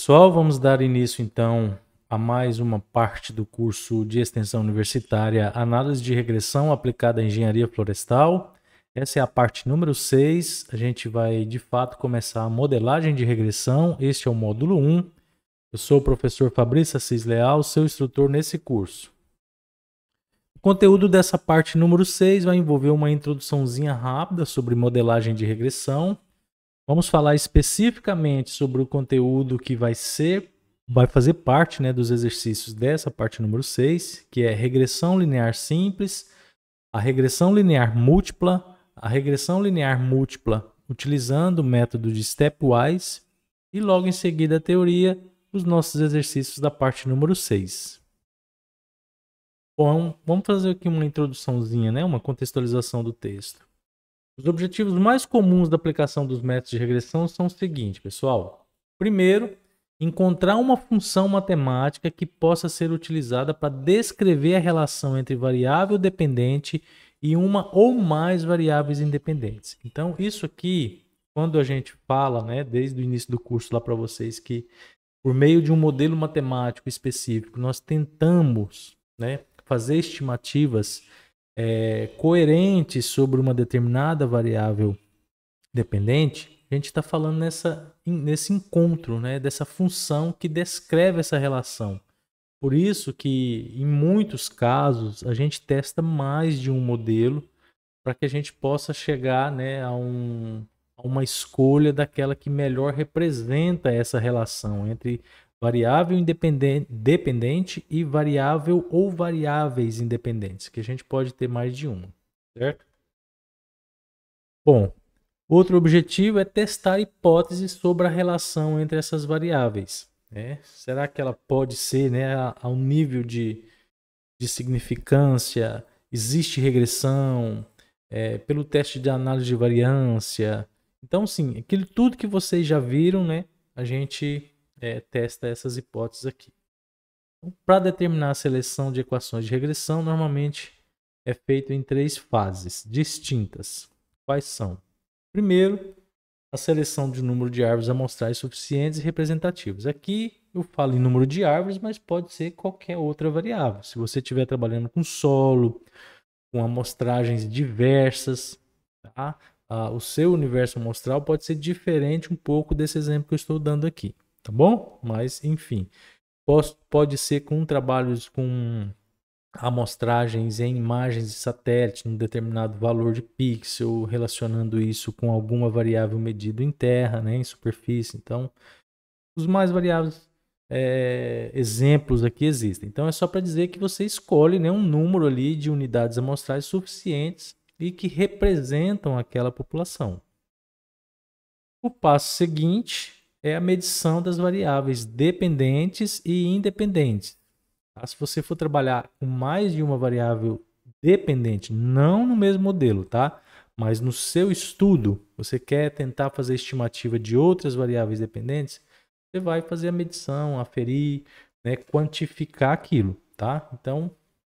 pessoal, vamos dar início então a mais uma parte do curso de extensão universitária Análise de Regressão aplicada à Engenharia Florestal. Essa é a parte número 6, a gente vai de fato começar a modelagem de regressão, este é o módulo 1. Eu sou o professor Fabrício Assis Leal, seu instrutor nesse curso. O conteúdo dessa parte número 6 vai envolver uma introduçãozinha rápida sobre modelagem de regressão. Vamos falar especificamente sobre o conteúdo que vai fazer parte, né, dos exercícios dessa parte número 6, que é regressão linear simples, a regressão linear múltipla utilizando o método de stepwise e logo em seguida a teoria, os nossos exercícios da parte número 6. Bom, vamos fazer aqui uma introduçãozinha, né, uma contextualização do texto. Os objetivos mais comuns da aplicação dos métodos de regressão são os seguintes, pessoal. Primeiro, encontrar uma função matemática que possa ser utilizada para descrever a relação entre variável dependente e uma ou mais variáveis independentes. Então, isso aqui, quando a gente fala, né, desde o início do curso lá para vocês, que por meio de um modelo matemático específico, nós tentamos, né, fazer estimativas coerentes sobre uma determinada variável dependente, a gente está falando nesse encontro, né, dessa função que descreve essa relação. Por isso que, em muitos casos, a gente testa mais de um modelo para que a gente possa chegar, né, a uma escolha daquela que melhor representa essa relação entre variável dependente e variável ou variáveis independentes, que a gente pode ter mais de uma, certo? Bom, outro objetivo é testar hipóteses sobre a relação entre essas variáveis. Né? Será que ela pode ser, né, a um nível de significância? Existe regressão? Pelo teste de análise de variância? Então, sim, tudo que vocês já viram, né, a gente testa essas hipóteses aqui. Então, para determinar a seleção de equações de regressão, normalmente é feito em 3 fases distintas. Quais são? Primeiro, a seleção de número de árvores amostrais suficientes e representativos. Aqui eu falo em número de árvores, mas pode ser qualquer outra variável. Se você estiver trabalhando com solo, com amostragens diversas, tá? O seu universo amostral pode ser diferente um pouco desse exemplo que eu estou dando aqui, tá bom? Mas, enfim, pode ser com trabalhos com amostragens em imagens de satélite, num determinado valor de pixel, relacionando isso com alguma variável medida em terra, né, em superfície. Então, os mais variáveis exemplos aqui existem. Então, é só para dizer que você escolhe, né, um número ali de unidades amostrais suficientes e que representam aquela população. O passo seguinte é a medição das variáveis dependentes e independentes. Se você for trabalhar com mais de uma variável dependente, não no mesmo modelo, tá? Mas no seu estudo, você quer tentar fazer estimativa de outras variáveis dependentes, você vai fazer a medição, aferir, né, quantificar aquilo, tá? Então, o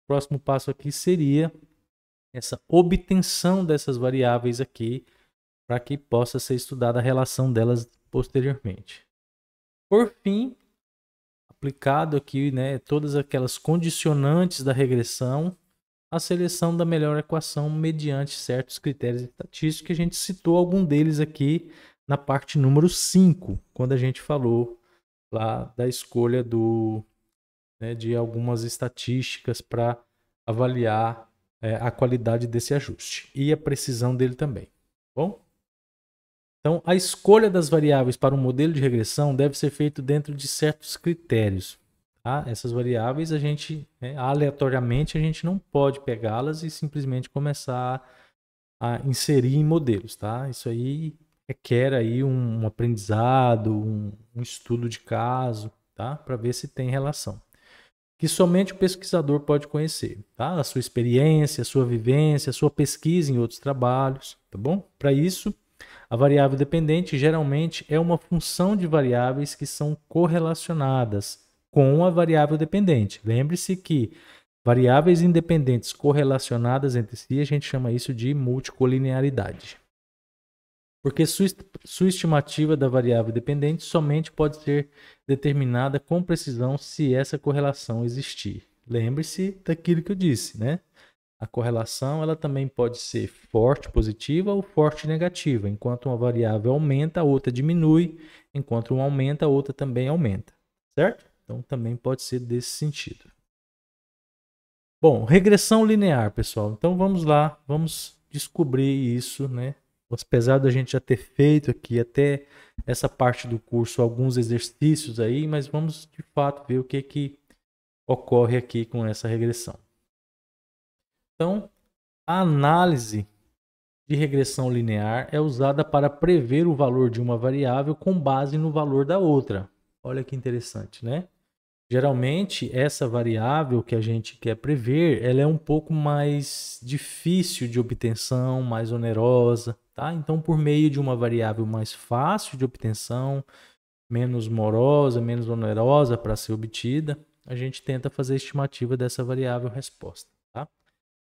próximo passo aqui seria essa obtenção dessas variáveis aqui, para que possa ser estudada a relação delas posteriormente. Por fim, aplicado aqui, né, todas aquelas condicionantes da regressão, a seleção da melhor equação mediante certos critérios estatísticos, que a gente citou algum deles aqui na parte número 5, quando a gente falou lá da escolha de algumas estatísticas para avaliar a qualidade desse ajuste e a precisão dele também. Bom? Então, a escolha das variáveis para um modelo de regressão deve ser feita dentro de certos critérios. Tá? Essas variáveis, aleatoriamente, a gente não pode pegá-las e simplesmente começar a inserir em modelos. Tá? Isso aí requer aí um aprendizado, um estudo de caso, tá? Para ver se tem relação. Que somente o pesquisador pode conhecer. Tá? A sua experiência, a sua vivência, a sua pesquisa em outros trabalhos. Tá bom? Para isso, a variável dependente geralmente é uma função de variáveis que são correlacionadas com a variável dependente. Lembre-se que variáveis independentes correlacionadas entre si, a gente chama isso de multicolinearidade. porque sua estimativa da variável dependente somente pode ser determinada com precisão se essa correlação existir. Lembre-se daquilo que eu disse, né? A correlação ela também pode ser forte positiva ou forte negativa. Enquanto uma variável aumenta, a outra diminui. Enquanto uma aumenta, a outra também aumenta. Certo? Então também pode ser desse sentido. Bom, regressão linear, pessoal. Então vamos lá, vamos descobrir isso, né? Apesar da gente já ter feito aqui até essa parte do curso alguns exercícios aí, mas vamos de fato ver o que ocorre aqui com essa regressão. Então, a análise de regressão linear é usada para prever o valor de uma variável com base no valor da outra. Olha que interessante, né? Geralmente, essa variável que a gente quer prever, ela é um pouco mais difícil de obtenção, mais onerosa, tá? Então, por meio de uma variável mais fácil de obtenção, menos morosa, menos onerosa para ser obtida, a gente tenta fazer a estimativa dessa variável resposta, tá?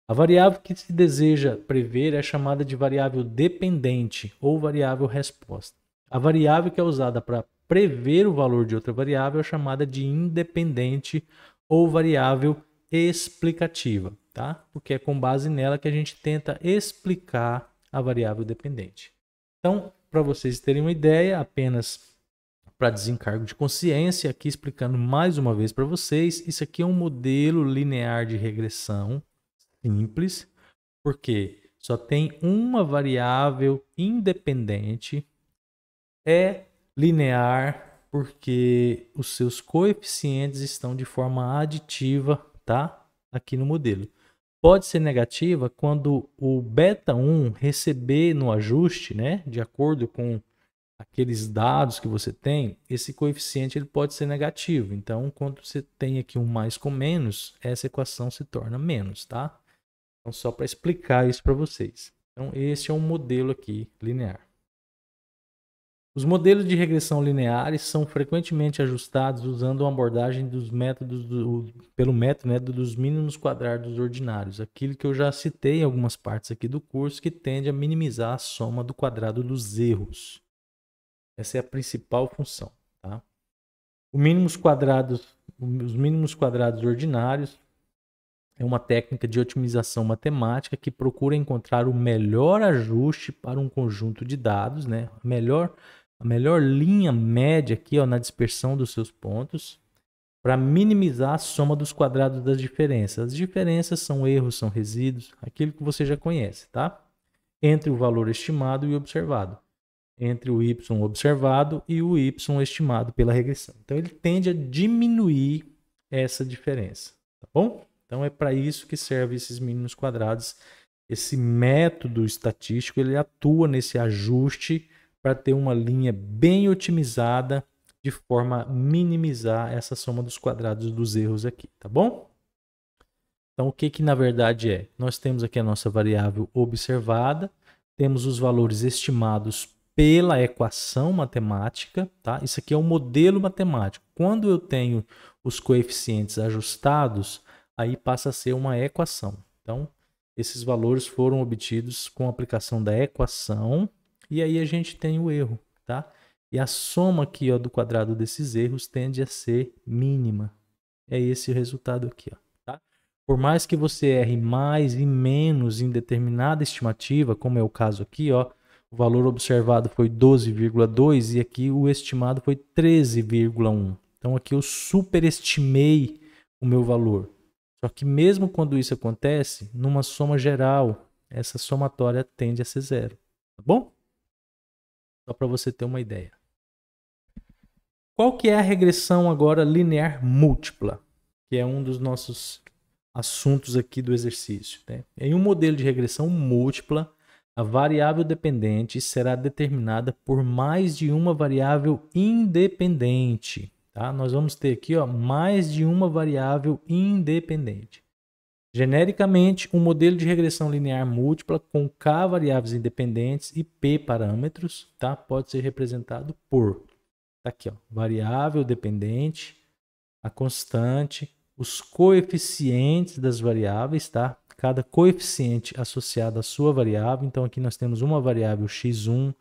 A variável que se deseja prever é chamada de variável dependente ou variável resposta. A variável que é usada para prever o valor de outra variável é chamada de independente ou variável explicativa, tá? Porque é com base nela que a gente tenta explicar a variável dependente. Então, para vocês terem uma ideia, apenas para desencargo de consciência, aqui explicando mais uma vez para vocês, isso aqui é um modelo linear de regressão simples, porque só tem uma variável independente, é linear porque os seus coeficientes estão de forma aditiva, tá? Aqui no modelo. Pode ser negativa quando o beta 1 receber no ajuste, né, de acordo com aqueles dados que você tem, esse coeficiente ele pode ser negativo. Então, quando você tem aqui um mais com menos, essa equação se torna menos, tá? Então, só para explicar isso para vocês. Então, esse é um modelo aqui linear. Os modelos de regressão lineares são frequentemente ajustados usando uma abordagem pelo método dos mínimos quadrados ordinários, aquilo que eu já citei em algumas partes aqui do curso, que tende a minimizar a soma do quadrado dos erros. Essa é a principal função, tá? Os mínimos quadrados ordinários é uma técnica de otimização matemática que procura encontrar o melhor ajuste para um conjunto de dados, né? A melhor linha média aqui, ó, na dispersão dos seus pontos, para minimizar a soma dos quadrados das diferenças. As diferenças são erros, são resíduos, aquilo que você já conhece, tá? Entre o valor estimado e o observado. Entre o y observado e o y estimado pela regressão. Então, ele tende a diminuir essa diferença, tá bom? Então, é para isso que servem esses mínimos quadrados. Esse método estatístico, ele atua nesse ajuste para ter uma linha bem otimizada de forma a minimizar essa soma dos quadrados dos erros aqui, tá bom? Então, o que na verdade é? Nós temos aqui a nossa variável observada, temos os valores estimados pela equação matemática, tá? Isso aqui é um modelo matemático. Quando eu tenho os coeficientes ajustados, aí passa a ser uma equação. Então, esses valores foram obtidos com a aplicação da equação e aí a gente tem o erro, tá? E a soma aqui, ó, do quadrado desses erros tende a ser mínima. É esse o resultado aqui, ó, tá? Por mais que você erre mais e menos em determinada estimativa, como é o caso aqui, ó, o valor observado foi 12,2 e aqui o estimado foi 13,1. Então aqui eu superestimei o meu valor. Só que mesmo quando isso acontece, numa soma geral, essa somatória tende a ser zero, tá bom? Só para você ter uma ideia. Qual que é a regressão agora linear múltipla? Que é um dos nossos assuntos aqui do exercício, né? Em um modelo de regressão múltipla, a variável dependente será determinada por mais de uma variável independente. Tá? Nós vamos ter aqui, ó, mais de uma variável independente. Genericamente, um modelo de regressão linear múltipla com K variáveis independentes e P parâmetros, tá? Pode ser representado por, tá aqui, ó, variável dependente, a constante, os coeficientes das variáveis, tá? cada coeficiente associado à sua variável. Então aqui nós temos uma variável x1,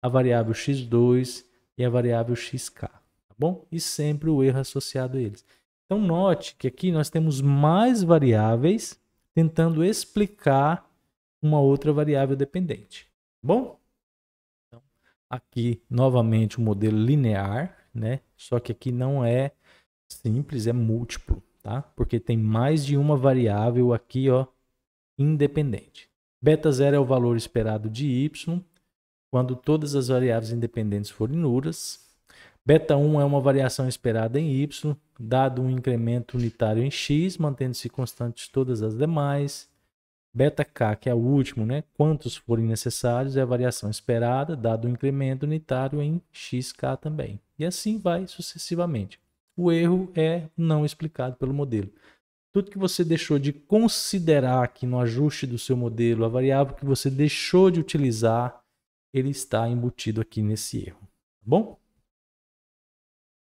a variável x2 e a variável xk, tá bom? E sempre o erro associado a eles. Então note que aqui nós temos mais variáveis tentando explicar uma outra variável dependente, tá bom? Então, aqui novamente o modelo linear, né? Só que aqui não é simples, é múltiplo, tá? Porque tem mais de uma variável aqui, ó, independente. Beta 0 é o valor esperado de y quando todas as variáveis independentes forem nulas. Beta 1 é uma variação esperada em y, dado um incremento unitário em x, mantendo-se constantes todas as demais. Beta k, que é o último, né? Quantos forem necessários, é a variação esperada, dado um incremento unitário em xk também. E assim vai sucessivamente. O erro é não explicado pelo modelo. Tudo que você deixou de considerar aqui no ajuste do seu modelo, a variável que você deixou de utilizar, ele está embutido aqui nesse erro. Tá bom?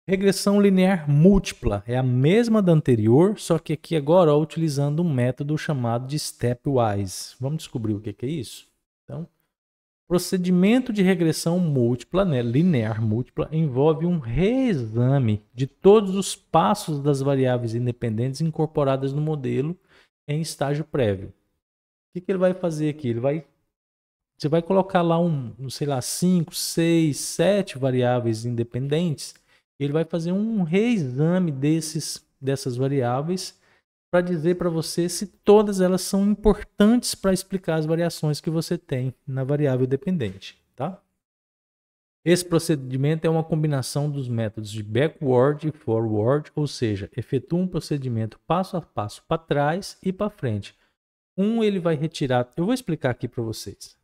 Regressão linear múltipla é a mesma da anterior, só que aqui agora ó, utilizando um método chamado de stepwise. Vamos descobrir o que é isso? Então, procedimento de regressão múltipla, né, linear múltipla, envolve um reexame de todos os passos das variáveis independentes incorporadas no modelo em estágio prévio. O que ele vai fazer aqui? Você vai colocar lá sei lá, 5, 6, 7 variáveis independentes. Ele vai fazer um reexame dessas variáveis para dizer para você se todas elas são importantes para explicar as variações que você tem na variável dependente, tá? Esse procedimento é uma combinação dos métodos de backward e forward, ou seja, efetua um procedimento passo a passo para trás e para frente. Ele vai retirar, eu vou explicar aqui para vocês.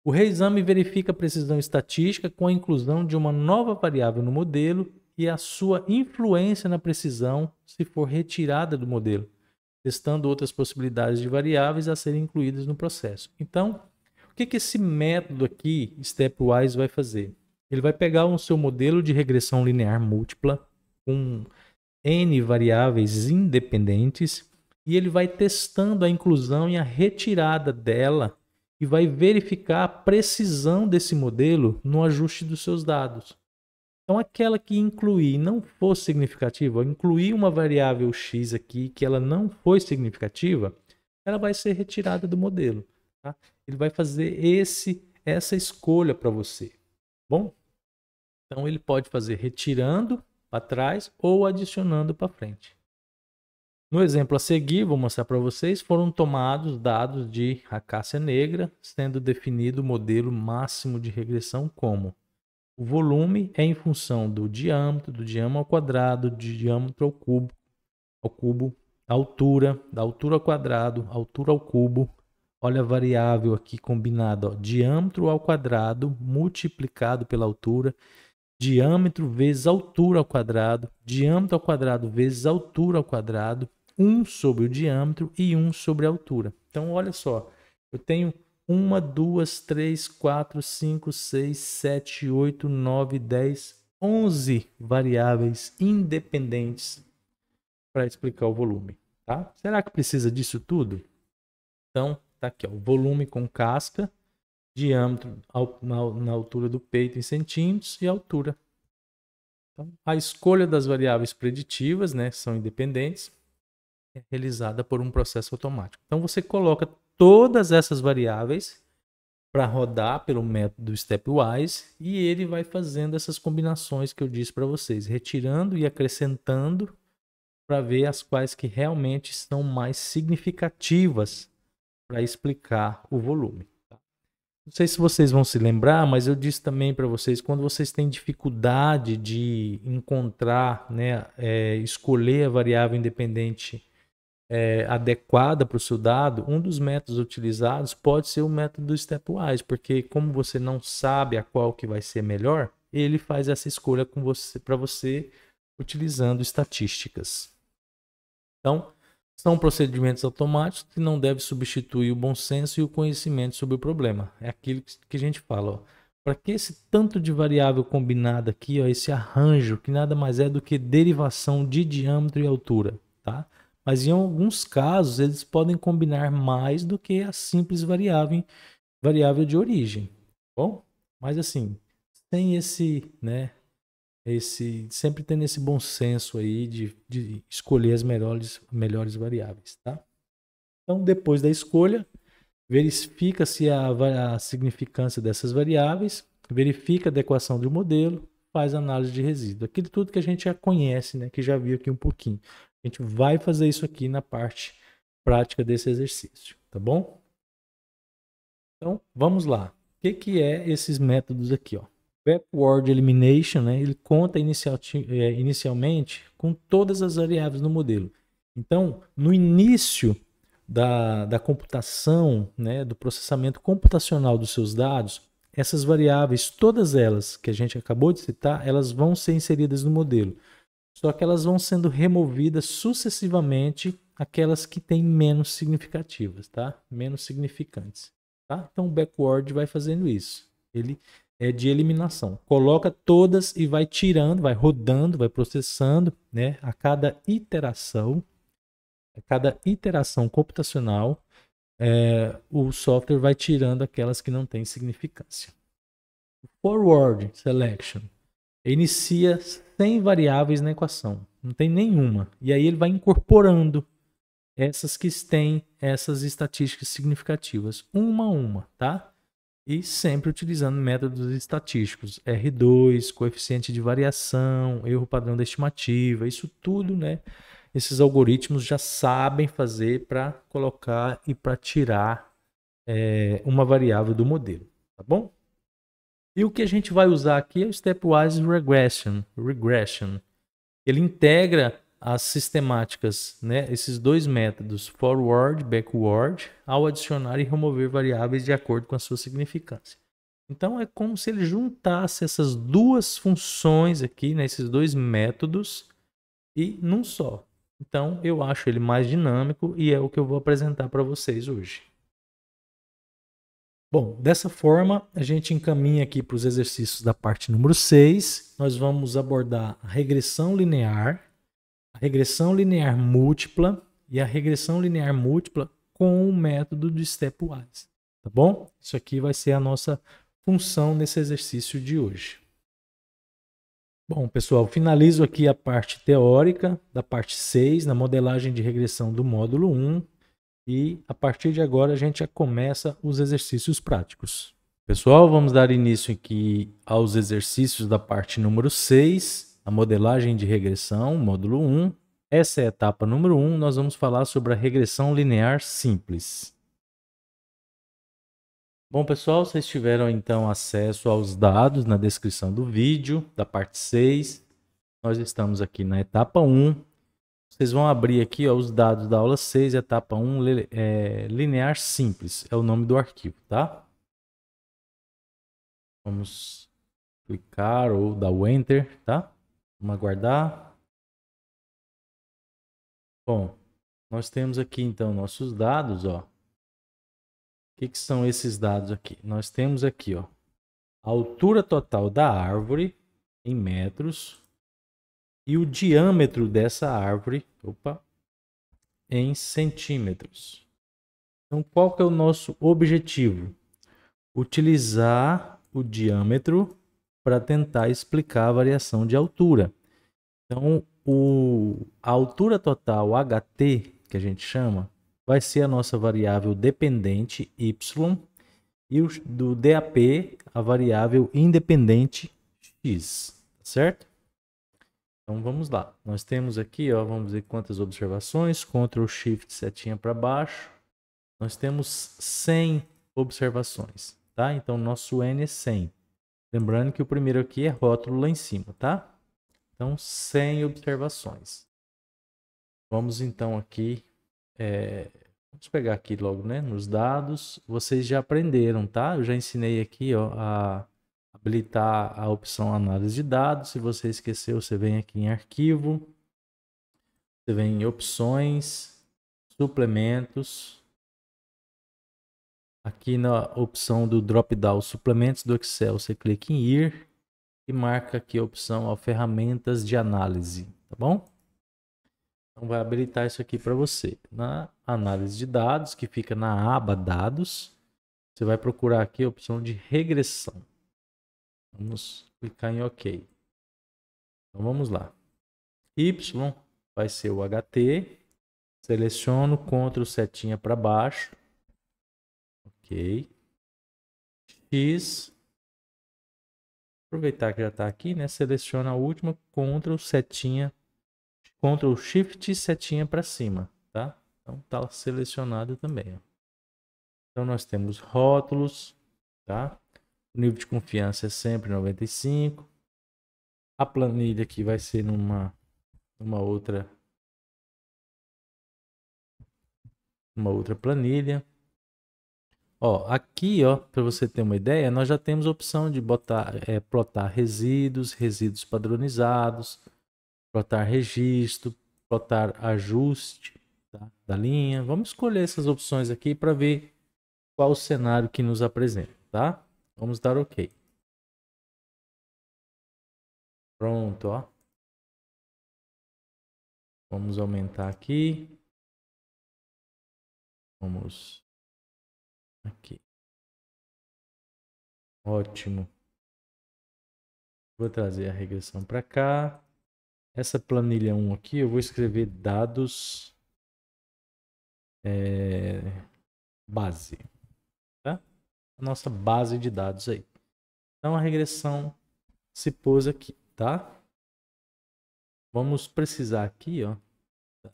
O reexame verifica a precisão estatística com a inclusão de uma nova variável no modelo e a sua influência na precisão se for retirada do modelo, testando outras possibilidades de variáveis a serem incluídas no processo. Então, o que esse método aqui, stepwise, vai fazer? Ele vai pegar o seu modelo de regressão linear múltipla com N variáveis independentes e ele vai testando a inclusão e a retirada dela e vai verificar a precisão desse modelo no ajuste dos seus dados. Então, aquela que incluir não for significativa, incluir uma variável x aqui que ela não foi significativa, ela vai ser retirada do modelo. Tá? Ele vai fazer essa escolha para você. Bom? Então, ele pode fazer retirando para trás ou adicionando para frente. No exemplo a seguir, vou mostrar para vocês, foram tomados dados de acácia negra, sendo definido o modelo máximo de regressão como o volume é em função do diâmetro ao quadrado, do diâmetro ao cubo, altura, da altura ao quadrado, altura ao cubo. Olha a variável aqui combinada, ó, diâmetro ao quadrado multiplicado pela altura, diâmetro vezes altura ao quadrado, diâmetro ao quadrado vezes altura ao quadrado, 1 sobre o diâmetro e 1 sobre a altura. Então, olha só, eu tenho 1, 2, 3, 4, 5, 6, 7, 8, 9, 10, 11 variáveis independentes para explicar o volume. Tá? Será que precisa disso tudo? Então, tá aqui, ó, o volume com casca, diâmetro na altura do peito em centímetros e altura. Então, a escolha das variáveis preditivas, né, são independentes, é realizada por um processo automático. Então, você coloca todas essas variáveis para rodar pelo método stepwise e ele vai fazendo essas combinações que eu disse para vocês, retirando e acrescentando para ver as quais que realmente são mais significativas para explicar o volume. Não sei se vocês vão se lembrar, mas eu disse também para vocês, quando vocês têm dificuldade de encontrar, né, escolher a variável independente adequada para o seu dado, um dos métodos utilizados pode ser o método do stepwise, porque como você não sabe a qual que vai ser melhor, ele faz essa escolha com você, para você utilizando estatísticas. Então, são procedimentos automáticos que não devem substituir o bom senso e o conhecimento sobre o problema. É aquilo que a gente fala, para que esse tanto de variável combinada aqui, ó, esse arranjo, que nada mais é do que derivação de diâmetro e altura, tá? Mas em alguns casos eles podem combinar mais do que a simples variável de origem, tá bom? Mas assim, tem esse, né, sempre tendo esse bom senso aí de escolher as melhores variáveis, tá? Então, depois da escolha, verifica-se a significância dessas variáveis, verifica a adequação do modelo, faz análise de resíduo. Aquilo tudo que a gente já conhece, né, que já viu aqui um pouquinho. A gente vai fazer isso aqui na parte prática desse exercício, tá bom? Então, vamos lá. O que é esses métodos aqui, ó? Backward Elimination, né, ele conta inicialmente com todas as variáveis no modelo. Então, no início da computação, né, do processamento computacional dos seus dados, essas variáveis, todas elas que a gente acabou de citar, elas vão ser inseridas no modelo. Só que elas vão sendo removidas sucessivamente aquelas que têm menos significativas, tá? Menos significantes, tá? Então o backward vai fazendo isso. Ele é de eliminação. Coloca todas e vai tirando, vai rodando, vai processando, né? A cada iteração computacional, o software vai tirando aquelas que não têm significância. Forward Selection inicia sem variáveis na equação, não tem nenhuma. E aí ele vai incorporando essas que têm essas estatísticas significativas, uma a uma, tá? E sempre utilizando métodos estatísticos, R2, coeficiente de variação, erro padrão da estimativa, isso tudo, né? Esses algoritmos já sabem fazer para colocar e para tirar uma variável do modelo, tá bom? E o que a gente vai usar aqui é o Stepwise Regression. Ele integra as sistemáticas, né, esses dois métodos, forward, backward, ao adicionar e remover variáveis de acordo com a sua significância. Então é como se ele juntasse essas duas funções aqui, né, esses dois métodos, e num só. Então eu acho ele mais dinâmico e é o que eu vou apresentar para vocês hoje. Bom, dessa forma, a gente encaminha aqui para os exercícios da parte número 6. Nós vamos abordar a regressão linear múltipla e a regressão linear múltipla com o método de Stepwise. Tá bom? Isso aqui vai ser a nossa função nesse exercício de hoje. Bom, pessoal, finalizo aqui a parte teórica da parte 6, na modelagem de regressão do módulo 1. E a partir de agora a gente já começa os exercícios práticos. Pessoal, vamos dar início aqui aos exercícios da parte número 6, a modelagem de regressão, módulo 1. Essa é a etapa número 1, nós vamos falar sobre a regressão linear simples. Bom, pessoal, vocês tiveram então acesso aos dados na descrição do vídeo, da parte 6. Nós estamos aqui na etapa 1. Vocês vão abrir aqui ó, os dados da aula 6, etapa 1, linear simples, é o nome do arquivo, tá? Vamos clicar ou dar o Enter, tá? Vamos aguardar. Bom, nós temos aqui então nossos dados, ó. O que são esses dados aqui? Nós temos aqui, ó, a altura total da árvore em metros e o diâmetro dessa árvore, em centímetros. Então, qual que é o nosso objetivo? Utilizar o diâmetro para tentar explicar a variação de altura. Então, a altura total, HT, que a gente chama, vai ser a nossa variável dependente, y, e do DAP, a variável independente, x, certo? Então, vamos lá. Nós temos aqui, ó, vamos ver quantas observações, Ctrl Shift setinha para baixo. Nós temos 100 observações, tá? Então, nosso N é 100. Lembrando que o primeiro aqui é rótulo lá em cima, tá? Então, 100 observações. Vamos então aqui, vamos pegar aqui logo, né? Nos dados, vocês já aprenderam, tá? Eu já ensinei aqui, ó, a habilitar a opção análise de dados. Se você esqueceu, você vem aqui em arquivo, você vem em opções, suplementos. Aqui na opção do drop-down suplementos do Excel, você clica em ir e marca aqui a opção ó, ferramentas de análise, tá bom? Então vai habilitar isso aqui para você. Na análise de dados, que fica na aba dados, você vai procurar aqui a opção de regressão. Vamos clicar em OK. Então vamos lá. Y vai ser o HT. Seleciono, Ctrl setinha para baixo. OK. X. Aproveitar que já está aqui, né? Seleciona a última, Ctrl setinha, Ctrl Shift setinha para cima, tá? Então tá selecionado também. Ó. Então nós temos rótulos, tá? O nível de confiança é sempre 95. A planilha aqui vai ser numa outra planilha. Ó, aqui, ó, para você ter uma ideia, nós já temos a opção de botar, plotar resíduos padronizados, plotar registro, plotar ajuste, tá, da linha. Vamos escolher essas opções aqui para ver qual o cenário que nos apresenta, tá? Vamos dar OK. Pronto, ó. Vamos aumentar aqui. Vamos aqui. Ótimo. Vou trazer a regressão para cá. Essa planilha 1 aqui, eu vou escrever dados base, tá? A nossa base de dados aí. Então a regressão se pôs aqui, tá? Vamos precisar aqui, ó, da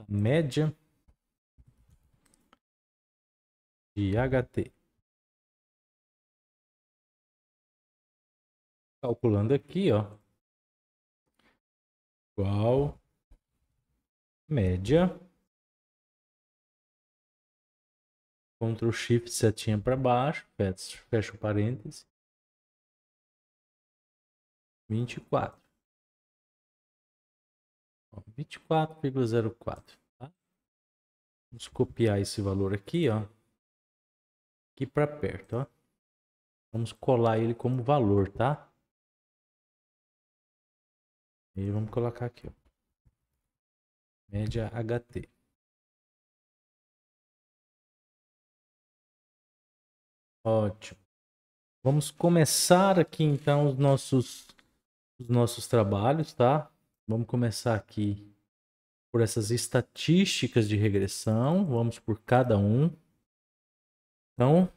média de HT. Calculando aqui, ó, igual média, Ctrl Shift setinha para baixo, fecha o parêntese, 24. 24,04, tá? Vamos copiar esse valor aqui, ó, aqui para perto, ó. Vamos colar ele como valor, tá? E vamos colocar aqui, ó. Média HT. Ótimo. Vamos começar aqui então os nossos trabalhos, tá? Vamos começar aqui por essas estatísticas de regressão. Vamos por cada um. Então,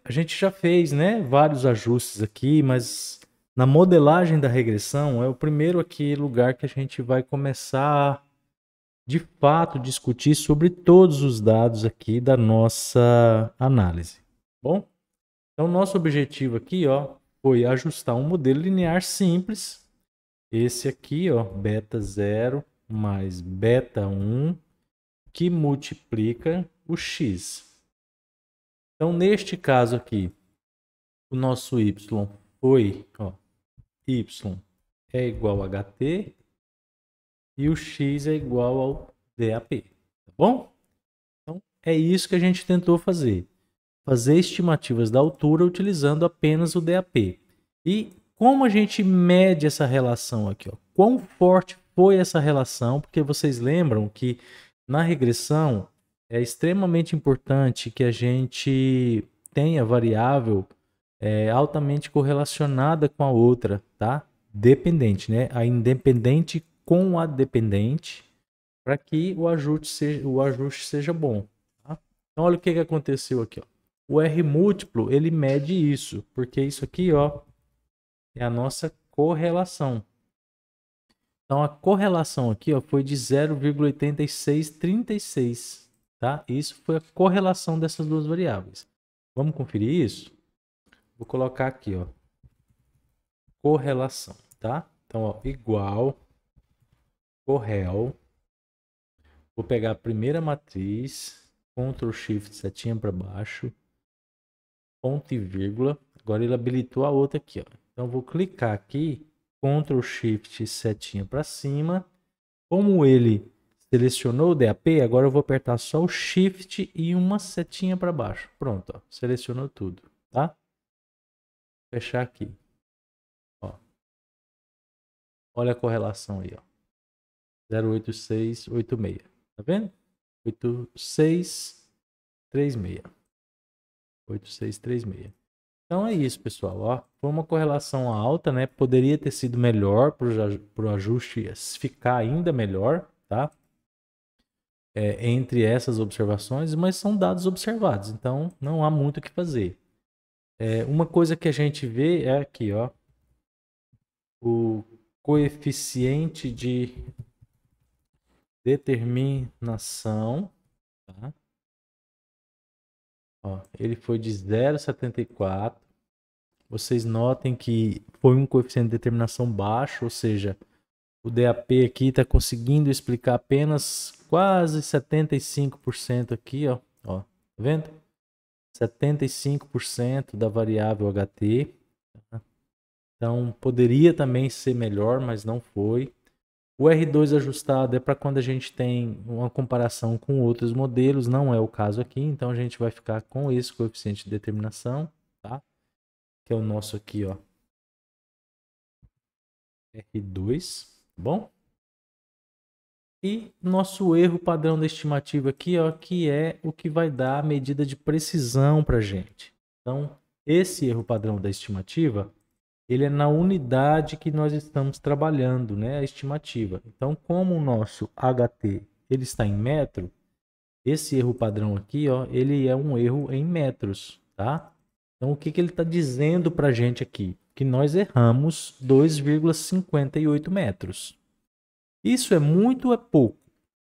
a gente já fez, né, vários ajustes aqui, mas na modelagem da regressão é o primeiro aqui lugar que a gente vai começar de fato discutir sobre todos os dados aqui da nossa análise. Bom, então nosso objetivo aqui, ó, foi ajustar um modelo linear simples. Esse aqui, ó, beta 0 mais beta 1, que multiplica o x. Então, neste caso aqui, o nosso y foi, ó, y é igual a ht e o x é igual ao DAP, tá bom? Então, é isso que a gente tentou fazer. Fazer estimativas da altura utilizando apenas o DAP. E como a gente mede essa relação aqui? Ó? Quão forte foi essa relação? Porque vocês lembram que na regressão é extremamente importante que a gente tenha variável altamente correlacionada com a outra, tá? Dependente, né? A independente com a dependente para que o ajuste seja bom. Tá? Então olha o que aconteceu aqui. Ó. O R múltiplo ele mede isso, porque isso aqui, ó, é a nossa correlação. Então a correlação aqui, ó, foi de 0,8636, tá? Isso foi a correlação dessas duas variáveis. Vamos conferir isso? Vou colocar aqui, ó, correlação, tá? Então, ó, igual correl. Vou pegar a primeira matriz, Ctrl Shift setinha para baixo, ponto e vírgula. Agora ele habilitou a outra aqui, ó. Então vou clicar aqui, Ctrl Shift setinha para cima. Como ele selecionou o DAP, agora eu vou apertar só o Shift e uma setinha para baixo. Pronto, ó, selecionou tudo, tá? Vou fechar aqui. Ó. Olha a correlação aí, ó. 0,8686. Tá vendo? 8636. 8636. Então é isso, pessoal. Ó, foi uma correlação alta, né? Poderia ter sido melhor para o ajuste ficar ainda melhor, tá? Entre essas observações, mas são dados observados, então não há muito o que fazer. Uma coisa que a gente vê é aqui, ó, o coeficiente de determinação, tá? Ó, ele foi de 0,74. Vocês notem que foi um coeficiente de determinação baixo, ou seja, o DAP aqui está conseguindo explicar apenas quase 75% aqui, ó. Ó, tá vendo? 75% da variável HT. Tá? Então, poderia também ser melhor, mas não foi. O R2 ajustado é para quando a gente tem uma comparação com outros modelos, não é o caso aqui, então a gente vai ficar com esse coeficiente de determinação, tá? Que é o nosso aqui, ó. R2, tá bom? E nosso erro padrão da estimativa aqui, ó, que é o que vai dar a medida de precisão para a gente. Então, esse erro padrão da estimativa, ele é na unidade que nós estamos trabalhando, né, a estimativa. Então, como o nosso HT ele está em metro, esse erro padrão aqui, ó, ele é um erro em metros, tá? Então, o que ele está dizendo para a gente aqui? Que nós erramos 2,58 metros. Isso é muito ou é pouco?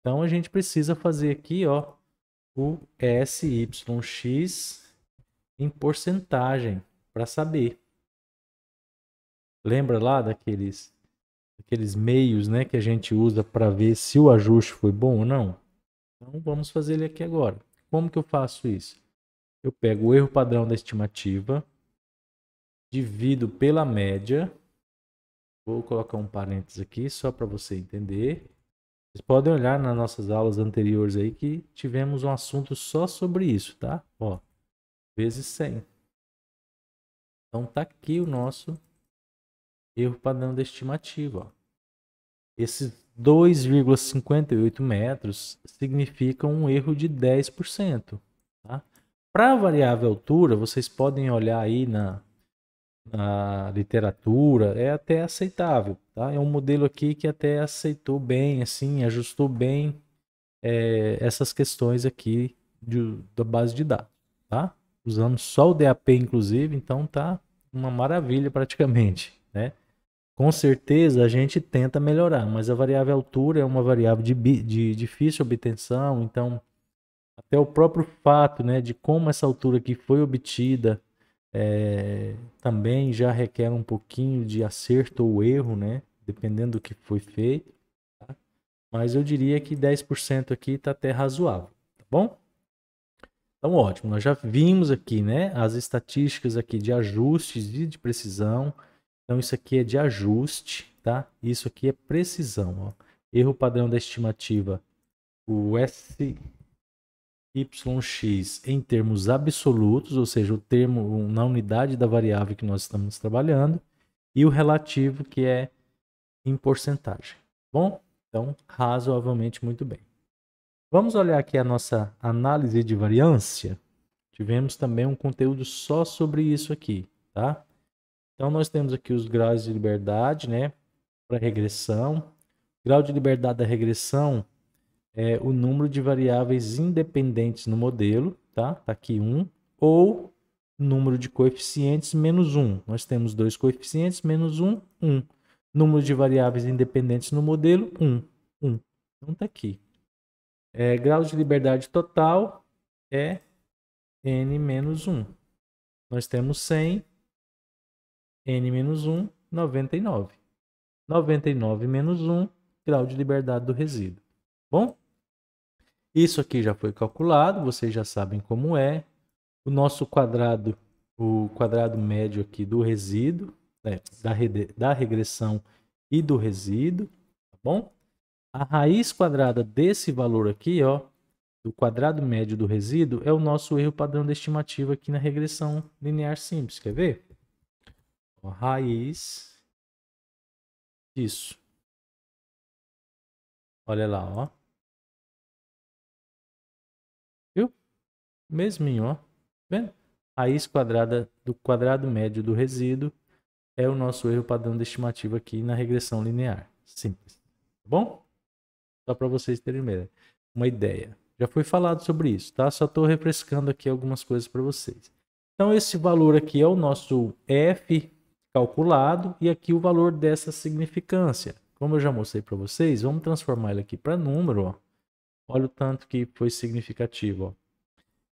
Então, a gente precisa fazer aqui, ó, o SYX em porcentagem para saber. Lembra lá daqueles meios, né, que a gente usa para ver se o ajuste foi bom ou não? Então, vamos fazer ele aqui agora. Como que eu faço isso? Eu pego o erro padrão da estimativa, divido pela média. Vou colocar um parênteses aqui só para você entender. Vocês podem olhar nas nossas aulas anteriores aí que tivemos um assunto só sobre isso, tá? Ó, vezes 100. Então tá aqui o nosso erro padrão da estimativa. Ó. Esses 2,58 metros significam um erro de 10%. Tá? Para a variável altura, vocês podem olhar aí na literatura, é até aceitável. Tá? É um modelo aqui que até aceitou bem, assim, ajustou bem essas questões aqui da base de dados. Tá? Usando só o DAP, inclusive, então tá uma maravilha praticamente. Né? Com certeza a gente tenta melhorar, mas a variável altura é uma variável de difícil obtenção, então até o próprio fato, né, de como essa altura aqui foi obtida também já requer um pouquinho de acerto ou erro, né, dependendo do que foi feito. Tá? Mas eu diria que 10% aqui está até razoável, tá bom? Então ótimo, nós já vimos aqui, né, as estatísticas aqui de ajustes e de precisão. Então, isso aqui é de ajuste, tá? Isso aqui é precisão, ó. Erro padrão da estimativa, o SYX em termos absolutos, ou seja, o termo na unidade da variável que nós estamos trabalhando, e o relativo, que é em porcentagem. Bom? Então, razoavelmente muito bem. Vamos olhar aqui a nossa análise de variância. Tivemos também um conteúdo só sobre isso aqui, tá? Então, nós temos aqui os graus de liberdade, né, para regressão. Grau de liberdade da regressão é o número de variáveis independentes no modelo, tá? Tá aqui 1, ou número de coeficientes menos 1. Nós temos dois coeficientes, menos 1, 1. Número de variáveis independentes no modelo, 1, 1. Então, tá aqui. Grau de liberdade total é n menos 1. Nós temos 100, n menos 1, 99. 99 menos 1, grau de liberdade do resíduo. Bom, isso aqui já foi calculado, vocês já sabem como é. O nosso quadrado, o quadrado médio aqui do resíduo, da regressão e do resíduo, tá bom? A raiz quadrada desse valor aqui, ó, do quadrado médio do resíduo, é o nosso erro padrão da estimativa aqui na regressão linear simples. Quer ver? Ó, raiz disso. Olha lá, ó. Viu? Mesminho, ó. Tá vendo? Raiz quadrada do quadrado médio do resíduo é o nosso erro padrão de estimativa aqui na regressão linear. Simples. Tá bom? Só para vocês terem uma ideia. Já foi falado sobre isso, tá? Só estou refrescando aqui algumas coisas para vocês. Então, esse valor aqui é o nosso F calculado e aqui o valor dessa significância. Como eu já mostrei para vocês, vamos transformar ele aqui para número. Ó. Olha o tanto que foi significativo. Ó.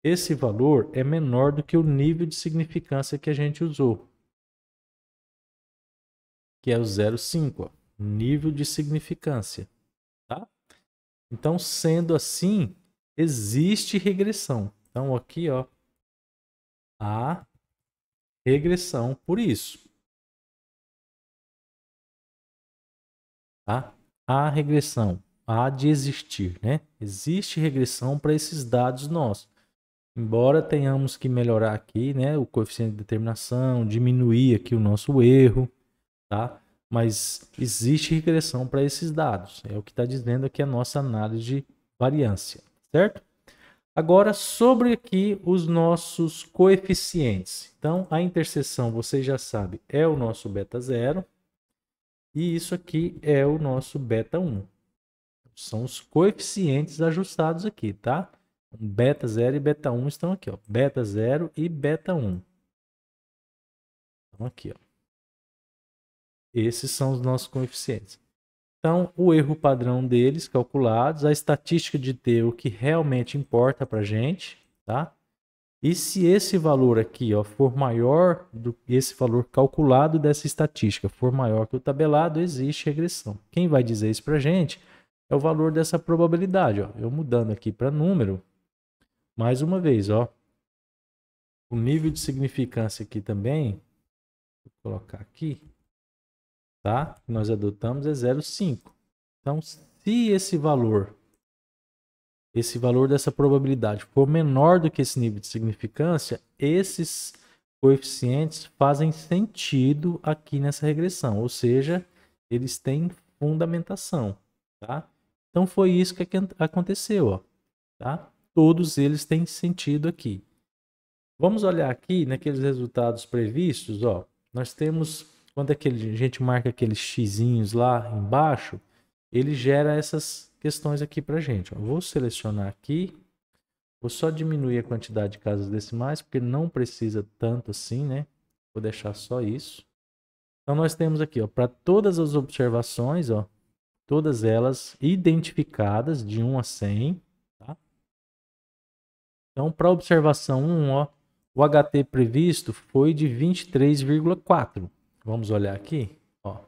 Esse valor é menor do que o nível de significância que a gente usou, que é o 0,5. Nível de significância. Tá? Então, sendo assim, existe regressão. Então, aqui, ó, há regressão por isso. Tá? Há regressão. Há de existir, né? Existe regressão para esses dados nossos. Embora tenhamos que melhorar aqui, né, o coeficiente de determinação, diminuir aqui o nosso erro, tá? Mas existe regressão para esses dados. É o que está dizendo aqui a nossa análise de variância, certo? Agora, sobre aqui os nossos coeficientes. Então, a interseção, vocês já sabem, é o nosso beta 0. E isso aqui é o nosso beta 1. São os coeficientes ajustados aqui, tá? Beta 0 e beta 1 estão aqui, ó. Beta 0 e beta 1. Estão aqui, ó. Esses são os nossos coeficientes. Então, o erro padrão deles calculados, a estatística de T, o que realmente importa para a gente, tá? E se esse valor aqui, ó, for maior do que esse valor calculado dessa estatística, for maior que o tabelado, existe regressão. Quem vai dizer isso para a gente é o valor dessa probabilidade, ó. Eu mudando aqui para número, mais uma vez, ó. O nível de significância aqui também, vou colocar aqui, tá? Que nós adotamos é 0,5. Então, se esse valor dessa probabilidade for menor do que esse nível de significância, esses coeficientes fazem sentido aqui nessa regressão, ou seja, eles têm fundamentação, tá? Então foi isso que aconteceu, ó, tá? Todos eles têm sentido aqui. Vamos olhar aqui naqueles resultados previstos, ó. Nós temos, quando a gente marca aqueles xizinhos lá embaixo, ele gera essas questões aqui para a gente. Ó. Vou selecionar aqui, vou só diminuir a quantidade de casas decimais, porque não precisa tanto assim, né? Vou deixar só isso. Então, nós temos aqui, ó, para todas as observações, ó, todas elas identificadas de 1 a 100. Tá? Então, para a observação 1, ó, o HT previsto foi de 23,4. Vamos olhar aqui, ó.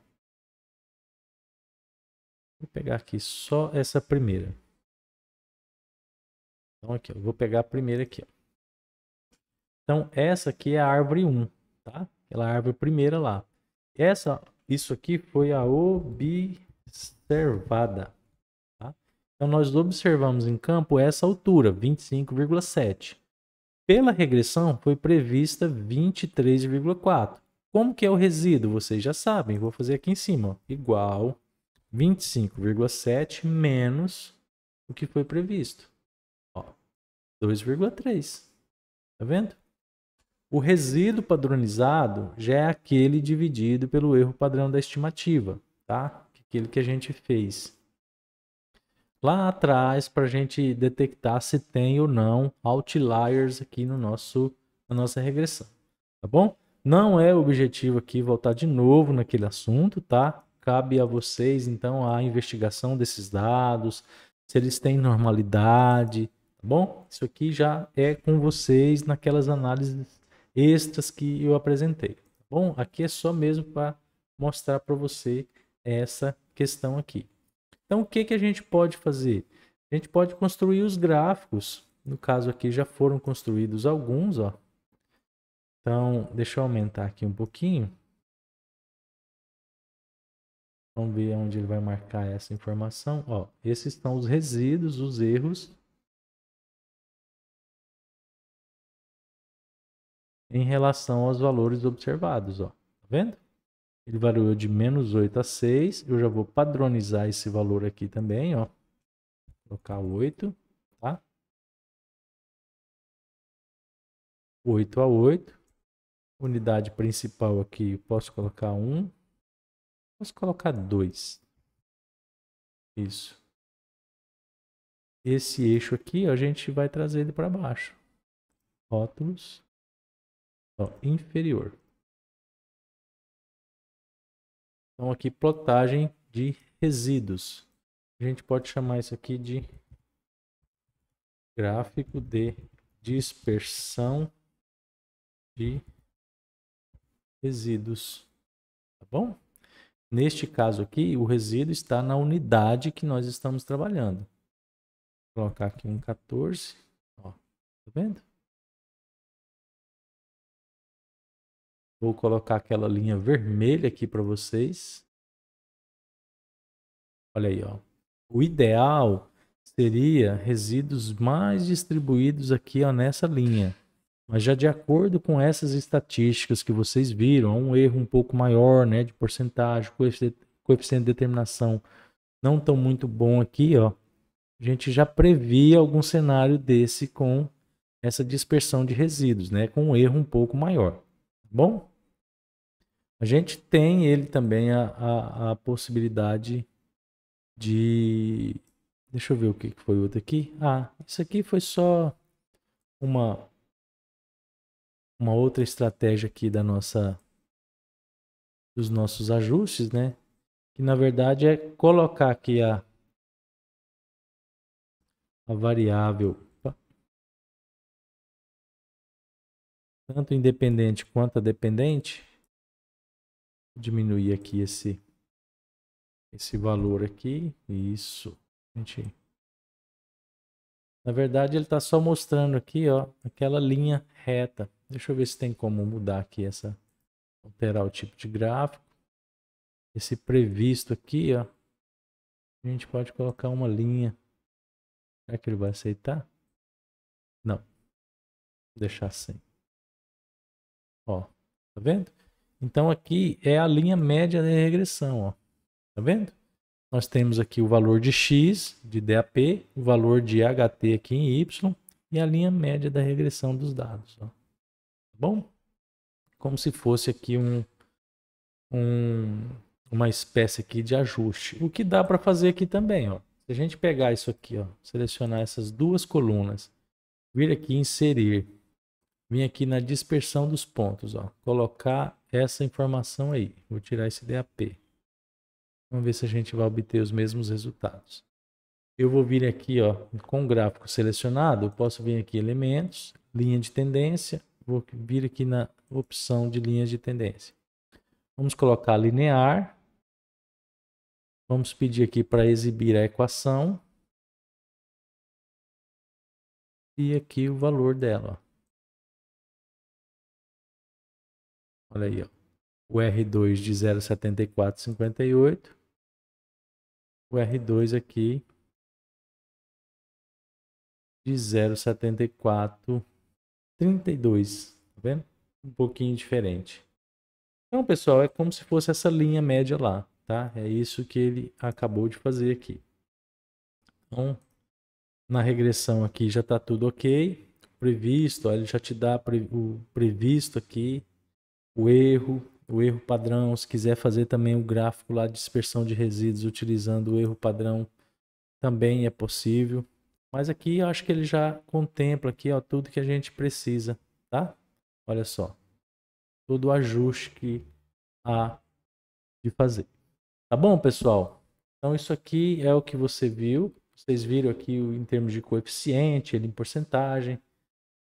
Vou pegar aqui só essa primeira. Então, aqui, eu vou pegar a primeira aqui. Ó. Então, essa aqui é a árvore 1, tá? Aquela árvore primeira lá. Isso aqui foi a observada. Tá? Então, nós observamos em campo essa altura, 25,7. Pela regressão, foi prevista 23,4. Como que é o resíduo? Vocês já sabem. Vou fazer aqui em cima. Ó, igual 25,7 menos o que foi previsto. 2,3. Tá vendo? O resíduo padronizado já é aquele dividido pelo erro padrão da estimativa, tá? Aquele que a gente fez lá atrás para a gente detectar se tem ou não outliers aqui na nossa regressão, tá bom? Não é o objetivo aqui voltar de novo naquele assunto, tá? Cabe a vocês, então, a investigação desses dados, se eles têm normalidade, tá bom? Isso aqui já é com vocês naquelas análises extras que eu apresentei, tá bom? Aqui é só mesmo para mostrar para você essa questão aqui. Então, o que a gente pode fazer? A gente pode construir os gráficos. No caso aqui já foram construídos alguns, ó. Então, deixa eu aumentar aqui um pouquinho. Vamos ver onde ele vai marcar essa informação. Ó, esses são os resíduos, os erros em relação aos valores observados, ó. Tá vendo? Ele variou de -8 a 6. Eu já vou padronizar esse valor aqui também, ó. colocar 8, tá? 8 a 8. Unidade principal aqui, posso colocar 1. Posso colocar 2. Isso. Esse eixo aqui, a gente vai trazer ele para baixo. Rótulos. Ó, inferior. Então aqui, plotagem de resíduos. A gente pode chamar isso aqui de gráfico de dispersão de resíduos. Tá bom? Neste caso aqui, o resíduo está na unidade que nós estamos trabalhando. Vou colocar aqui um 14. Ó, tá vendo? Vou colocar aquela linha vermelha aqui para vocês. Olha aí, ó. O ideal seria resíduos mais distribuídos aqui, ó, nessa linha. Mas já de acordo com essas estatísticas que vocês viram, há um erro um pouco maior, né, de porcentagem, coeficiente de determinação não tão muito bom aqui, ó. A gente já previa algum cenário desse com essa dispersão de resíduos, né, com um erro um pouco maior. Tá bom? A gente tem ele também a possibilidade de... Deixa eu ver o que foi outro aqui. Ah, isso aqui foi só uma outra estratégia aqui dos nossos ajustes, né? Que na verdade é colocar aqui a variável tanto independente quanto a dependente. Vou diminuir aqui esse valor aqui. Isso. Gente, na verdade ele está só mostrando aqui, ó, aquela linha reta. Deixa eu ver se tem como mudar aqui alterar o tipo de gráfico. Esse previsto aqui, ó, a gente pode colocar uma linha. Será que ele vai aceitar? Não. Vou deixar assim. Ó, tá vendo? Então aqui é a linha média da regressão, ó. Tá vendo? Nós temos aqui o valor de x, de DAP, o valor de HT aqui em y e a linha média da regressão dos dados, ó. Tá bom? Como se fosse aqui uma espécie aqui de ajuste. O que dá para fazer aqui também, ó. Se a gente pegar isso aqui, ó, selecionar essas duas colunas, vir aqui em inserir, vir aqui na dispersão dos pontos, ó, colocar essa informação aí. Vou tirar esse DAP. Vamos ver se a gente vai obter os mesmos resultados. Eu vou vir aqui, ó, com o gráfico selecionado, eu posso vir aqui elementos, linha de tendência, vou vir aqui na opção de linhas de tendência. Vamos colocar linear. Vamos pedir aqui para exibir a equação. E aqui o valor dela. Olha aí, ó. O R2 de 0,7458. O R2 aqui de 0,7432. Tá vendo? Um pouquinho diferente. Então, pessoal, é como se fosse essa linha média lá, tá? É isso que ele acabou de fazer aqui. Então, na regressão aqui já está tudo ok. Previsto, ó, ele já te dá o previsto aqui, o erro padrão. Se quiser fazer também o gráfico lá de dispersão de resíduos utilizando o erro padrão, também é possível. Mas aqui eu acho que ele já contempla aqui, ó, tudo que a gente precisa, tá? Olha só. Todo o ajuste que há de fazer. Tá bom, pessoal? Então isso aqui é o que você viu. Vocês viram aqui em termos de coeficiente, ele em porcentagem.